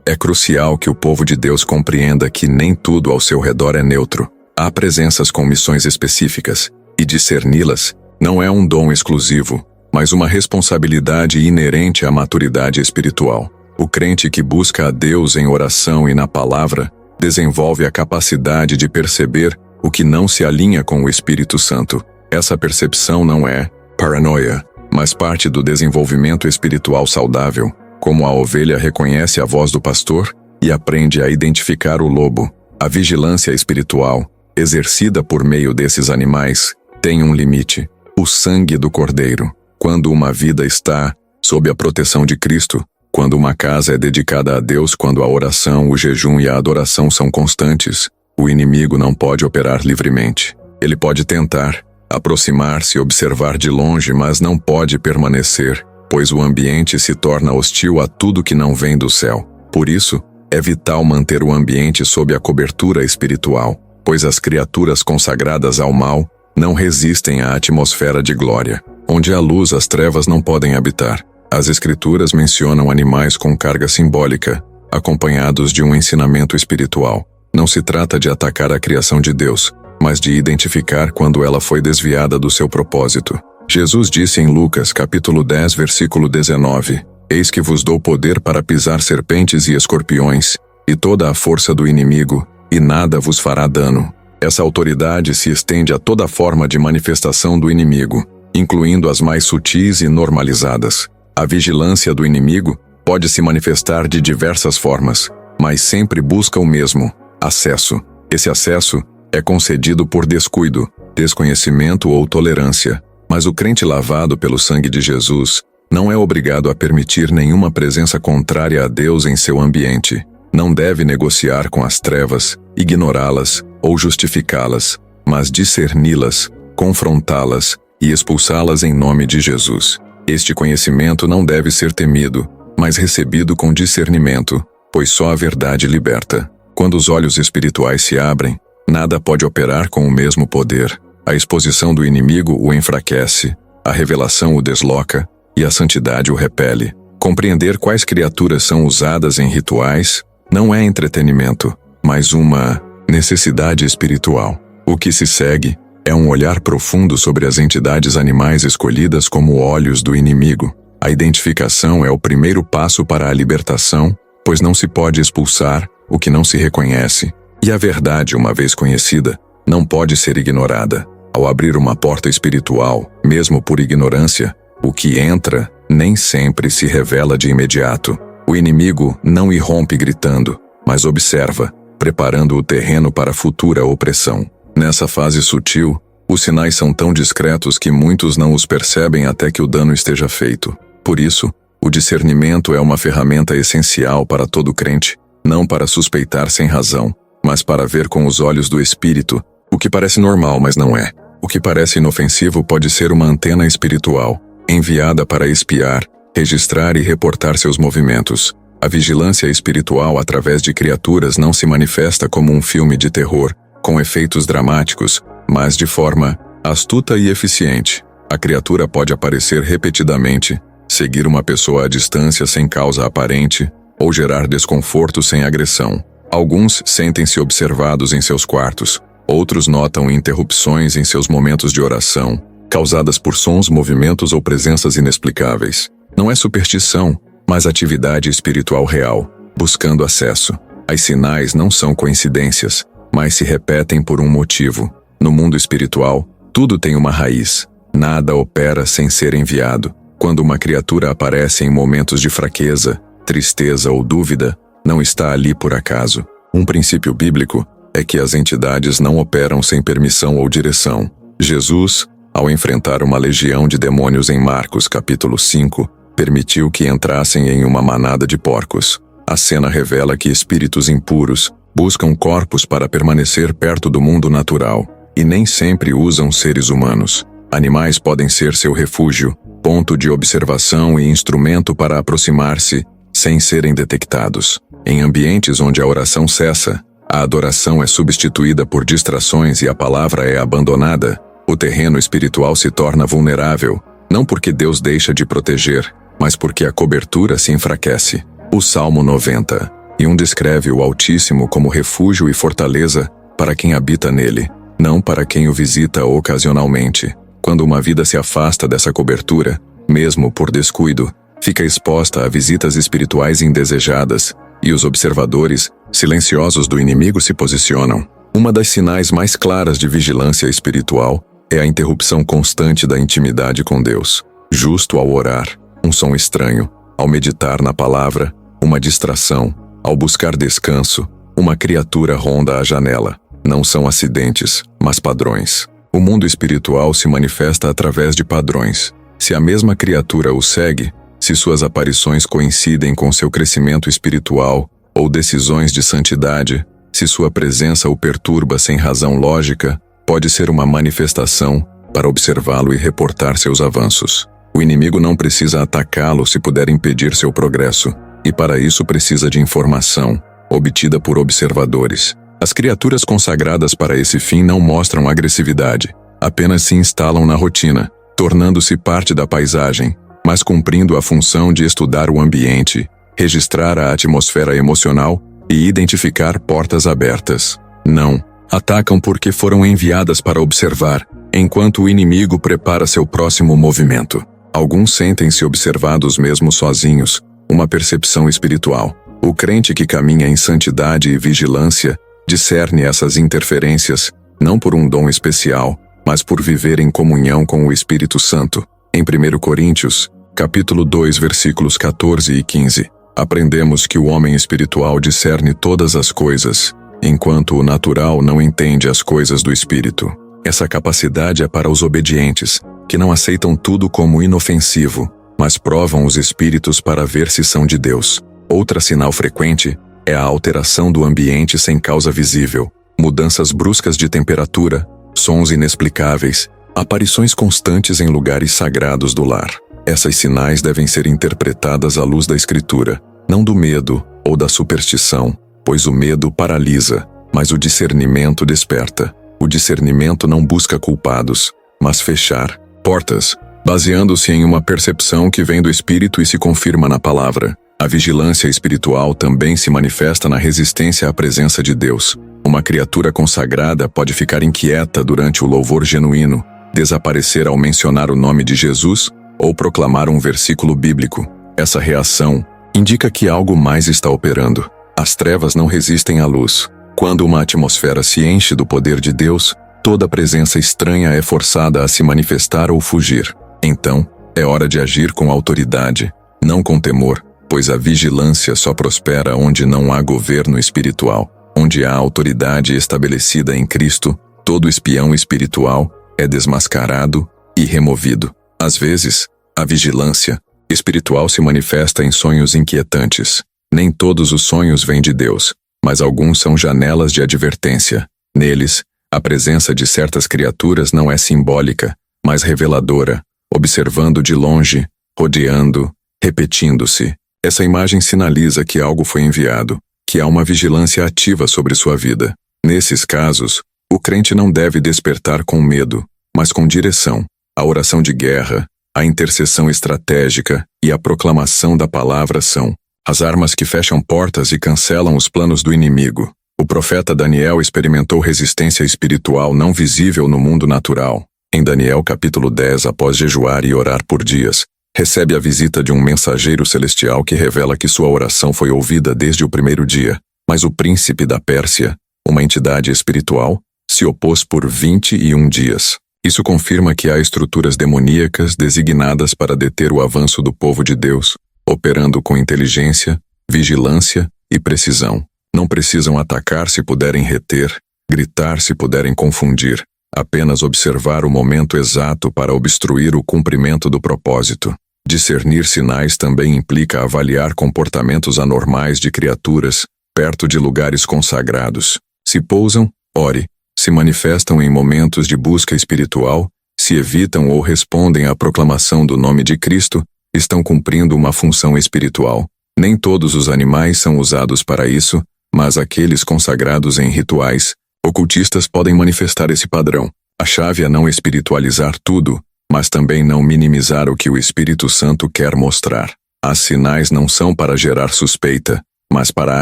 É crucial que o povo de Deus compreenda que nem tudo ao seu redor é neutro. Há presenças com missões específicas, e discerni-las não é um dom exclusivo, mas uma responsabilidade inerente à maturidade espiritual. O crente que busca a Deus em oração e na palavra desenvolve a capacidade de perceber o que não se alinha com o Espírito Santo. Essa percepção não é paranoia, mas parte do desenvolvimento espiritual saudável, como a ovelha reconhece a voz do pastor e aprende a identificar o lobo. A vigilância espiritual, exercida por meio desses animais, tem um limite: o sangue do cordeiro. Quando uma vida está sob a proteção de Cristo, quando uma casa é dedicada a Deus, quando a oração, o jejum e a adoração são constantes, o inimigo não pode operar livremente. Ele pode tentar aproximar-se e observar de longe, mas não pode permanecer, pois o ambiente se torna hostil a tudo que não vem do céu. Por isso, é vital manter o ambiente sob a cobertura espiritual, pois as criaturas consagradas ao mal não resistem à atmosfera de glória. Onde há luz, as trevas não podem habitar. As Escrituras mencionam animais com carga simbólica, acompanhados de um ensinamento espiritual. Não se trata de atacar a criação de Deus, mas de identificar quando ela foi desviada do seu propósito. Jesus disse em Lucas capítulo 10, versículo 19: Eis que vos dou poder para pisar serpentes e escorpiões, e toda a força do inimigo, e nada vos fará dano. Essa autoridade se estende a toda forma de manifestação do inimigo, incluindo as mais sutis e normalizadas. A vigilância do inimigo pode se manifestar de diversas formas, mas sempre busca o mesmo: acesso. Esse acesso é concedido por descuido, desconhecimento ou tolerância. Mas o crente lavado pelo sangue de Jesus não é obrigado a permitir nenhuma presença contrária a Deus em seu ambiente. Não deve negociar com as trevas, ignorá-las ou justificá-las, mas discerni-las, confrontá-las e expulsá-las em nome de Jesus. Este conhecimento não deve ser temido, mas recebido com discernimento, pois só a verdade liberta. Quando os olhos espirituais se abrem, nada pode operar com o mesmo poder. A exposição do inimigo o enfraquece, a revelação o desloca e a santidade o repele. Compreender quais criaturas são usadas em rituais não é entretenimento, mas uma necessidade espiritual. O que se segue é um olhar profundo sobre as entidades animais escolhidas como olhos do inimigo. A identificação é o primeiro passo para a libertação, pois não se pode expulsar o que não se reconhece. E a verdade, uma vez conhecida, não pode ser ignorada. Ao abrir uma porta espiritual, mesmo por ignorância, o que entra nem sempre se revela de imediato. O inimigo não irrompe gritando, mas observa, preparando o terreno para futura opressão. Nessa fase sutil, os sinais são tão discretos que muitos não os percebem até que o dano esteja feito. Por isso, o discernimento é uma ferramenta essencial para todo crente, não para suspeitar sem razão, mas para ver com os olhos do Espírito o que parece normal, mas não é. O que parece inofensivo pode ser uma antena espiritual, enviada para espiar, registrar e reportar seus movimentos. A vigilância espiritual através de criaturas não se manifesta como um filme de terror, com efeitos dramáticos, mas de forma astuta e eficiente. A criatura pode aparecer repetidamente, seguir uma pessoa à distância sem causa aparente, ou gerar desconforto sem agressão. Alguns sentem-se observados em seus quartos, outros notam interrupções em seus momentos de oração, causadas por sons, movimentos ou presenças inexplicáveis. Não é superstição, mas atividade espiritual real, buscando acesso. As sinais não são coincidências, mas se repetem por um motivo. No mundo espiritual, tudo tem uma raiz. Nada opera sem ser enviado. Quando uma criatura aparece em momentos de fraqueza, tristeza ou dúvida, não está ali por acaso. Um princípio bíblico é que as entidades não operam sem permissão ou direção. Jesus, ao enfrentar uma legião de demônios em Marcos capítulo 5, permitiu que entrassem em uma manada de porcos. A cena revela que espíritos impuros buscam corpos para permanecer perto do mundo natural, e nem sempre usam seres humanos. Animais podem ser seu refúgio, ponto de observação e instrumento para aproximar-se sem serem detectados. Em ambientes onde a oração cessa, a adoração é substituída por distrações e a palavra é abandonada, o terreno espiritual se torna vulnerável, não porque Deus deixa de proteger, mas porque a cobertura se enfraquece. O Salmo 91 descreve o Altíssimo como refúgio e fortaleza para quem habita nele, não para quem o visita ocasionalmente. Quando uma vida se afasta dessa cobertura, mesmo por descuido, fica exposta a visitas espirituais indesejadas, e os observadores, silenciosos do inimigo, se posicionam. Uma das sinais mais claras de vigilância espiritual é a interrupção constante da intimidade com Deus. Justo ao orar, um som estranho; ao meditar na palavra, uma distração; ao buscar descanso, uma criatura ronda a janela. Não são acidentes, mas padrões. O mundo espiritual se manifesta através de padrões. Se a mesma criatura o segue, se suas aparições coincidem com seu crescimento espiritual ou decisões de santidade, se sua presença o perturba sem razão lógica, pode ser uma manifestação para observá-lo e reportar seus avanços. O inimigo não precisa atacá-lo se puder impedir seu progresso, e para isso precisa de informação, obtida por observadores. As criaturas consagradas para esse fim não mostram agressividade, apenas se instalam na rotina, tornando-se parte da paisagem, mas cumprindo a função de estudar o ambiente, registrar a atmosfera emocional e identificar portas abertas. Não atacam porque foram enviadas para observar, enquanto o inimigo prepara seu próximo movimento. Alguns sentem-se observados mesmo sozinhos, uma percepção espiritual. O crente que caminha em santidade e vigilância discerne essas interferências, não por um dom especial, mas por viver em comunhão com o Espírito Santo. Em 1 Coríntios, capítulo 2, versículos 14 e 15, aprendemos que o homem espiritual discerne todas as coisas, enquanto o natural não entende as coisas do Espírito. Essa capacidade é para os obedientes, que não aceitam tudo como inofensivo, mas provam os espíritos para ver se são de Deus. Outra sinal frequente é a alteração do ambiente sem causa visível, mudanças bruscas de temperatura, sons inexplicáveis, aparições constantes em lugares sagrados do lar. Essas sinais devem ser interpretadas à luz da Escritura, não do medo ou da superstição, pois o medo paralisa, mas o discernimento desperta. O discernimento não busca culpados, mas fechar portas, baseando-se em uma percepção que vem do Espírito e se confirma na palavra. A vigilância espiritual também se manifesta na resistência à presença de Deus. Uma criatura consagrada pode ficar inquieta durante o louvor genuíno, desaparecer ao mencionar o nome de Jesus ou proclamar um versículo bíblico. Essa reação indica que algo mais está operando. As trevas não resistem à luz. Quando uma atmosfera se enche do poder de Deus, toda presença estranha é forçada a se manifestar ou fugir. Então, é hora de agir com autoridade, não com temor, pois a vigilância só prospera onde não há governo espiritual. Onde há autoridade estabelecida em Cristo, todo espião espiritual é desmascarado e removido. Às vezes, a vigilância espiritual se manifesta em sonhos inquietantes. Nem todos os sonhos vêm de Deus, mas alguns são janelas de advertência. Neles, a presença de certas criaturas não é simbólica, mas reveladora, observando de longe, rodeando, repetindo-se. Essa imagem sinaliza que algo foi enviado, que há uma vigilância ativa sobre sua vida. Nesses casos, o crente não deve despertar com medo, mas com direção. A oração de guerra, a intercessão estratégica e a proclamação da palavra são as armas que fecham portas e cancelam os planos do inimigo. O profeta Daniel experimentou resistência espiritual não visível no mundo natural. Em Daniel capítulo 10, após jejuar e orar por dias, recebe a visita de um mensageiro celestial que revela que sua oração foi ouvida desde o primeiro dia, mas o príncipe da Pérsia, uma entidade espiritual, se opôs por 21 dias. Isso confirma que há estruturas demoníacas designadas para deter o avanço do povo de Deus, operando com inteligência, vigilância e precisão. Não precisam atacar se puderem reter, gritar se puderem confundir, apenas observar o momento exato para obstruir o cumprimento do propósito. Discernir sinais também implica avaliar comportamentos anormais de criaturas perto de lugares consagrados. Se pousam, ore. Se manifestam em momentos de busca espiritual, se evitam ou respondem à proclamação do nome de Cristo, estão cumprindo uma função espiritual. Nem todos os animais são usados para isso, mas aqueles consagrados em rituais, ocultistas podem manifestar esse padrão. A chave é não espiritualizar tudo, mas também não minimizar o que o Espírito Santo quer mostrar. As sinais não são para gerar suspeita, mas para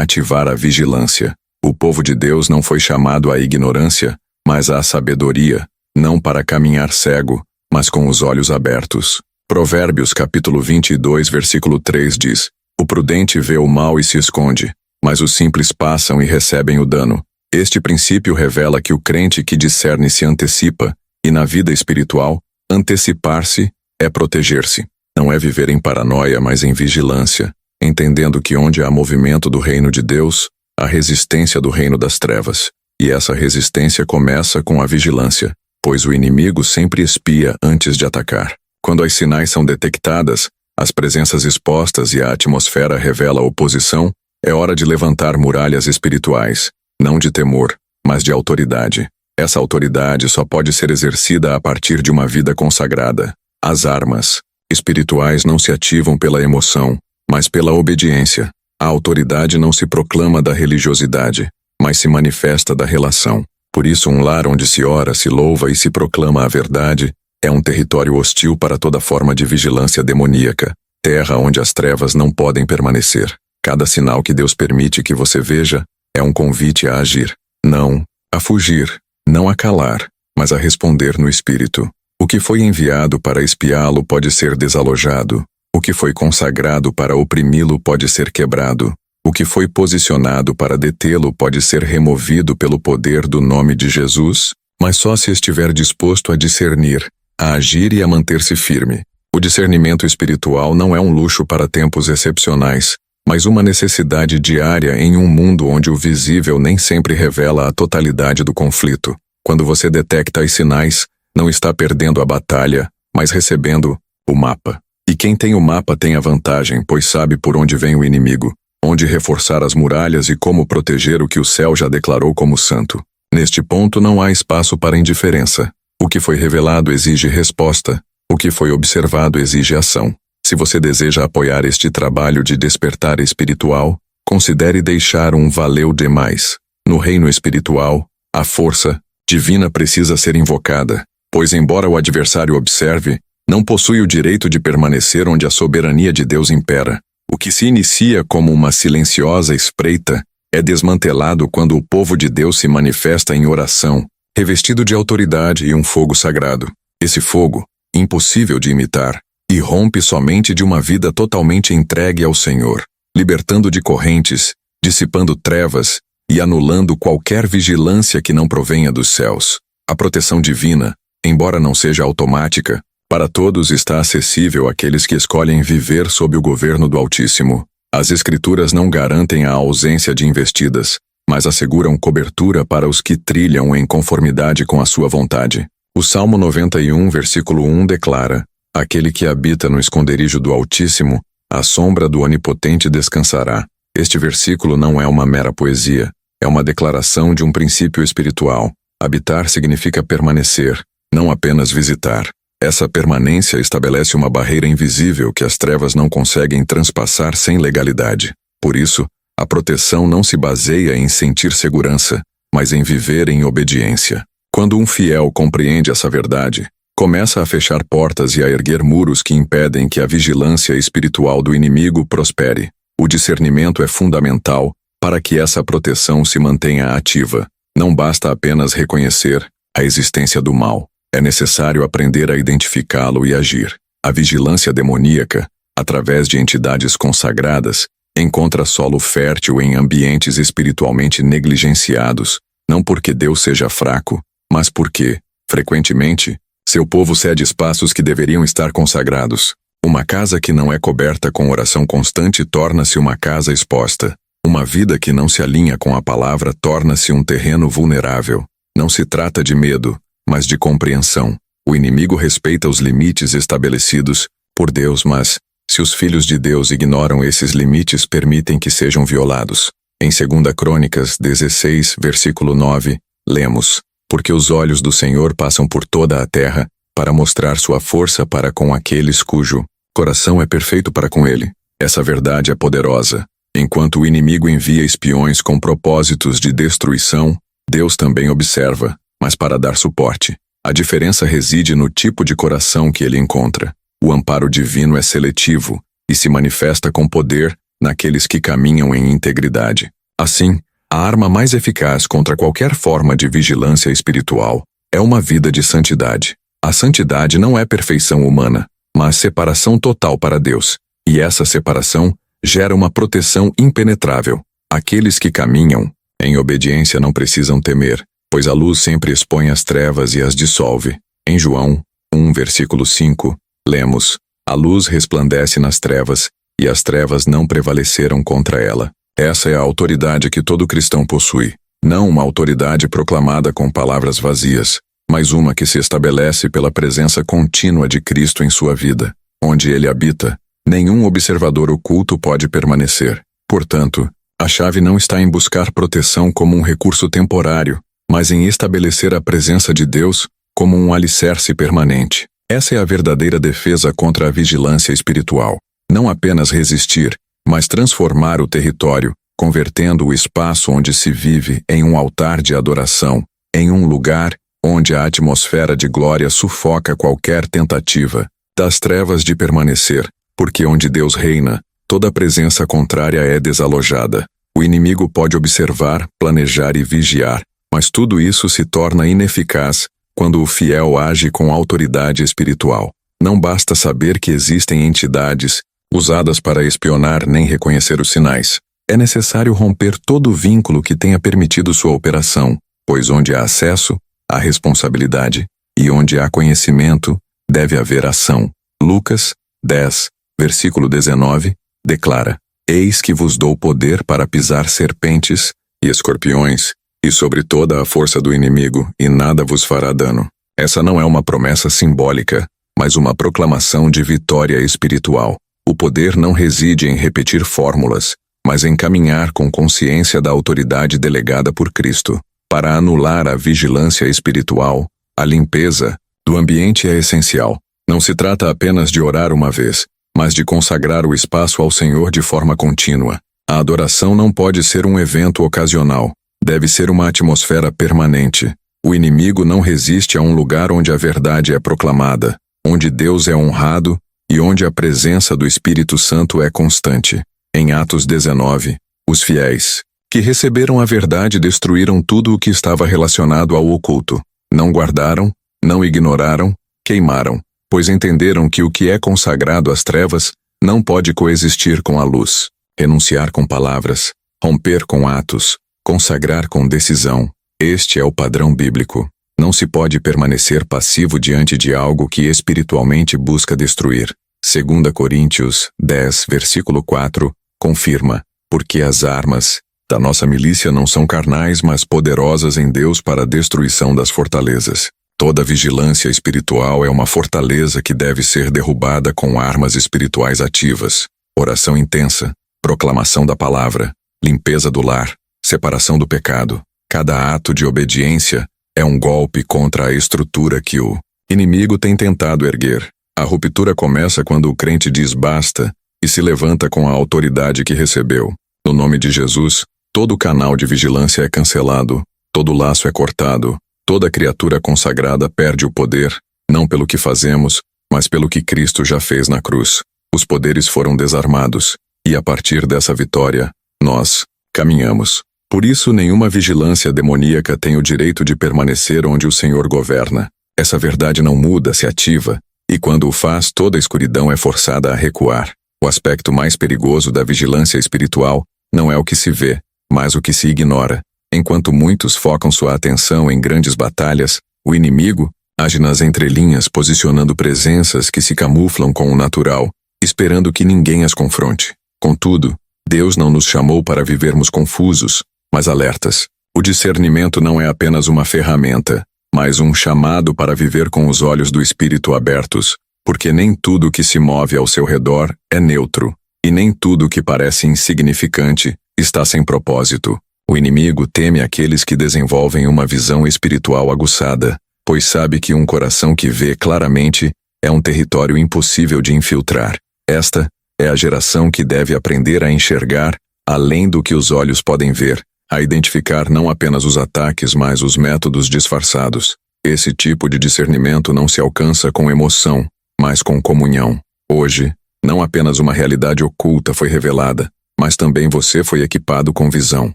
ativar a vigilância. O povo de Deus não foi chamado à ignorância, mas à sabedoria, não para caminhar cego, mas com os olhos abertos. Provérbios capítulo 22, versículo 3 diz: O prudente vê o mal e se esconde, mas os simples passam e recebem o dano. Este princípio revela que o crente que discerne se antecipa, e na vida espiritual, antecipar-se é proteger-se. Não é viver em paranoia, mas em vigilância, entendendo que onde há movimento do reino de Deus, há resistência do reino das trevas. E essa resistência começa com a vigilância, pois o inimigo sempre espia antes de atacar. Quando as sinais são detectadas, as presenças expostas e a atmosfera revela oposição, é hora de levantar muralhas espirituais, não de temor, mas de autoridade. Essa autoridade só pode ser exercida a partir de uma vida consagrada. As armas espirituais não se ativam pela emoção, mas pela obediência. A autoridade não se proclama da religiosidade, mas se manifesta da relação. Por isso, um lar onde se ora, se louva e se proclama a verdade é um território hostil para toda forma de vigilância demoníaca, terra onde as trevas não podem permanecer. Cada sinal que Deus permite que você veja é um convite a agir, não a fugir, não a calar, mas a responder no Espírito. O que foi enviado para espiá-lo pode ser desalojado. O que foi consagrado para oprimi-lo pode ser quebrado. O que foi posicionado para detê-lo pode ser removido pelo poder do nome de Jesus, mas só se estiver disposto a discernir, a agir e a manter-se firme. O discernimento espiritual não é um luxo para tempos excepcionais, mas uma necessidade diária em um mundo onde o visível nem sempre revela a totalidade do conflito. Quando você detecta os sinais, não está perdendo a batalha, mas recebendo o mapa. E quem tem o mapa tem a vantagem, pois sabe por onde vem o inimigo, onde reforçar as muralhas e como proteger o que o céu já declarou como santo. Neste ponto não há espaço para indiferença. O que foi revelado exige resposta, o que foi observado exige ação. Se você deseja apoiar este trabalho de despertar espiritual, considere deixar um valeu demais. No reino espiritual, a força divina precisa ser invocada, pois embora o adversário observe, não possui o direito de permanecer onde a soberania de Deus impera. O que se inicia como uma silenciosa espreita é desmantelado quando o povo de Deus se manifesta em oração, revestido de autoridade e um fogo sagrado. Esse fogo, impossível de imitar, irrompe somente de uma vida totalmente entregue ao Senhor, libertando de correntes, dissipando trevas e anulando qualquer vigilância que não provenha dos céus. A proteção divina, embora não seja automática, para todos está acessível àqueles que escolhem viver sob o governo do Altíssimo. As Escrituras não garantem a ausência de investidas, mas asseguram cobertura para os que trilham em conformidade com a sua vontade. O Salmo 91, versículo 1 declara: Aquele que habita no esconderijo do Altíssimo, à sombra do Onipotente descansará. Este versículo não é uma mera poesia, é uma declaração de um princípio espiritual. Habitar significa permanecer, não apenas visitar. Essa permanência estabelece uma barreira invisível que as trevas não conseguem transpassar sem legalidade. Por isso, a proteção não se baseia em sentir segurança, mas em viver em obediência. Quando um fiel compreende essa verdade, começa a fechar portas e a erguer muros que impedem que a vigilância espiritual do inimigo prospere. O discernimento é fundamental para que essa proteção se mantenha ativa. Não basta apenas reconhecer a existência do mal. É necessário aprender a identificá-lo e agir. A vigilância demoníaca, através de entidades consagradas, encontra solo fértil em ambientes espiritualmente negligenciados, não porque Deus seja fraco, mas porque, frequentemente, seu povo cede espaços que deveriam estar consagrados. Uma casa que não é coberta com oração constante torna-se uma casa exposta. Uma vida que não se alinha com a palavra torna-se um terreno vulnerável. Não se trata de medo, mas de compreensão. O inimigo respeita os limites estabelecidos por Deus, mas, se os filhos de Deus ignoram esses limites, permitem que sejam violados. Em 2 Crônicas 16, versículo 9, lemos: Porque os olhos do Senhor passam por toda a terra, para mostrar sua força para com aqueles cujo coração é perfeito para com ele. Essa verdade é poderosa. Enquanto o inimigo envia espiões com propósitos de destruição, Deus também observa, mas para dar suporte. A diferença reside no tipo de coração que ele encontra. O amparo divino é seletivo e se manifesta com poder naqueles que caminham em integridade. Assim, a arma mais eficaz contra qualquer forma de vigilância espiritual é uma vida de santidade. A santidade não é perfeição humana, mas separação total para Deus. E essa separação gera uma proteção impenetrável. Aqueles que caminham em obediência não precisam temer, pois a luz sempre expõe as trevas e as dissolve. Em João 1, versículo 5, lemos: A luz resplandece nas trevas, e as trevas não prevaleceram contra ela. Essa é a autoridade que todo cristão possui. Não uma autoridade proclamada com palavras vazias, mas uma que se estabelece pela presença contínua de Cristo em sua vida. Onde ele habita, nenhum observador oculto pode permanecer. Portanto, a chave não está em buscar proteção como um recurso temporário, mas em estabelecer a presença de Deus como um alicerce permanente. Essa é a verdadeira defesa contra a vigilância espiritual. Não apenas resistir, mas transformar o território, convertendo o espaço onde se vive em um altar de adoração, em um lugar onde a atmosfera de glória sufoca qualquer tentativa das trevas de permanecer, porque onde Deus reina, toda presença contrária é desalojada. O inimigo pode observar, planejar e vigiar, mas tudo isso se torna ineficaz quando o fiel age com autoridade espiritual. Não basta saber que existem entidades usadas para espionar nem reconhecer os sinais. É necessário romper todo o vínculo que tenha permitido sua operação, pois onde há acesso, há responsabilidade, e onde há conhecimento, deve haver ação. Lucas 10, versículo 19, declara: Eis que vos dou poder para pisar serpentes e escorpiões, e sobre toda a força do inimigo, e nada vos fará dano. Essa não é uma promessa simbólica, mas uma proclamação de vitória espiritual. O poder não reside em repetir fórmulas, mas em caminhar com consciência da autoridade delegada por Cristo. Para anular a vigilância espiritual, a limpeza do ambiente é essencial. Não se trata apenas de orar uma vez, mas de consagrar o espaço ao Senhor de forma contínua. A adoração não pode ser um evento ocasional, deve ser uma atmosfera permanente. O inimigo não resiste a um lugar onde a verdade é proclamada, onde Deus é honrado e onde a presença do Espírito Santo é constante. Em Atos 19, os fiéis que receberam a verdade destruíram tudo o que estava relacionado ao oculto. Não guardaram, não ignoraram, queimaram, pois entenderam que o que é consagrado às trevas não pode coexistir com a luz. Renunciar com palavras, romper com atos, consagrar com decisão. Este é o padrão bíblico. Não se pode permanecer passivo diante de algo que espiritualmente busca destruir. 2 Coríntios 10, versículo 4, confirma: Porque as armas da nossa milícia não são carnais, mas poderosas em Deus para a destruição das fortalezas. Toda vigilância espiritual é uma fortaleza que deve ser derrubada com armas espirituais ativas. Oração intensa, proclamação da palavra, limpeza do lar, separação do pecado. Cada ato de obediência é um golpe contra a estrutura que o inimigo tem tentado erguer. A ruptura começa quando o crente diz basta e se levanta com a autoridade que recebeu. No nome de Jesus, todo canal de vigilância é cancelado, todo laço é cortado, toda criatura consagrada perde o poder, não pelo que fazemos, mas pelo que Cristo já fez na cruz. Os poderes foram desarmados, e a partir dessa vitória, nós caminhamos. Por isso, nenhuma vigilância demoníaca tem o direito de permanecer onde o Senhor governa. Essa verdade não muda, se ativa, e quando o faz, toda a escuridão é forçada a recuar. O aspecto mais perigoso da vigilância espiritual não é o que se vê, mas o que se ignora. Enquanto muitos focam sua atenção em grandes batalhas, o inimigo age nas entrelinhas, posicionando presenças que se camuflam com o natural, esperando que ninguém as confronte. Contudo, Deus não nos chamou para vivermos confusos, mas alertas. O discernimento não é apenas uma ferramenta, mas um chamado para viver com os olhos do espírito abertos, porque nem tudo que se move ao seu redor é neutro, e nem tudo que parece insignificante está sem propósito. O inimigo teme aqueles que desenvolvem uma visão espiritual aguçada, pois sabe que um coração que vê claramente é um território impossível de infiltrar. Esta é a geração que deve aprender a enxergar além do que os olhos podem ver, a identificar não apenas os ataques, mas os métodos disfarçados. Esse tipo de discernimento não se alcança com emoção, mas com comunhão. Hoje, não apenas uma realidade oculta foi revelada, mas também você foi equipado com visão.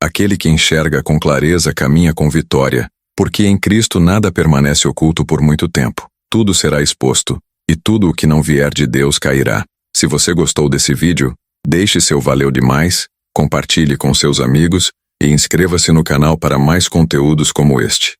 Aquele que enxerga com clareza caminha com vitória, porque em Cristo nada permanece oculto por muito tempo. Tudo será exposto, e tudo o que não vier de Deus cairá. Se você gostou desse vídeo, deixe seu valeu demais, compartilhe com seus amigos e inscreva-se no canal para mais conteúdos como este.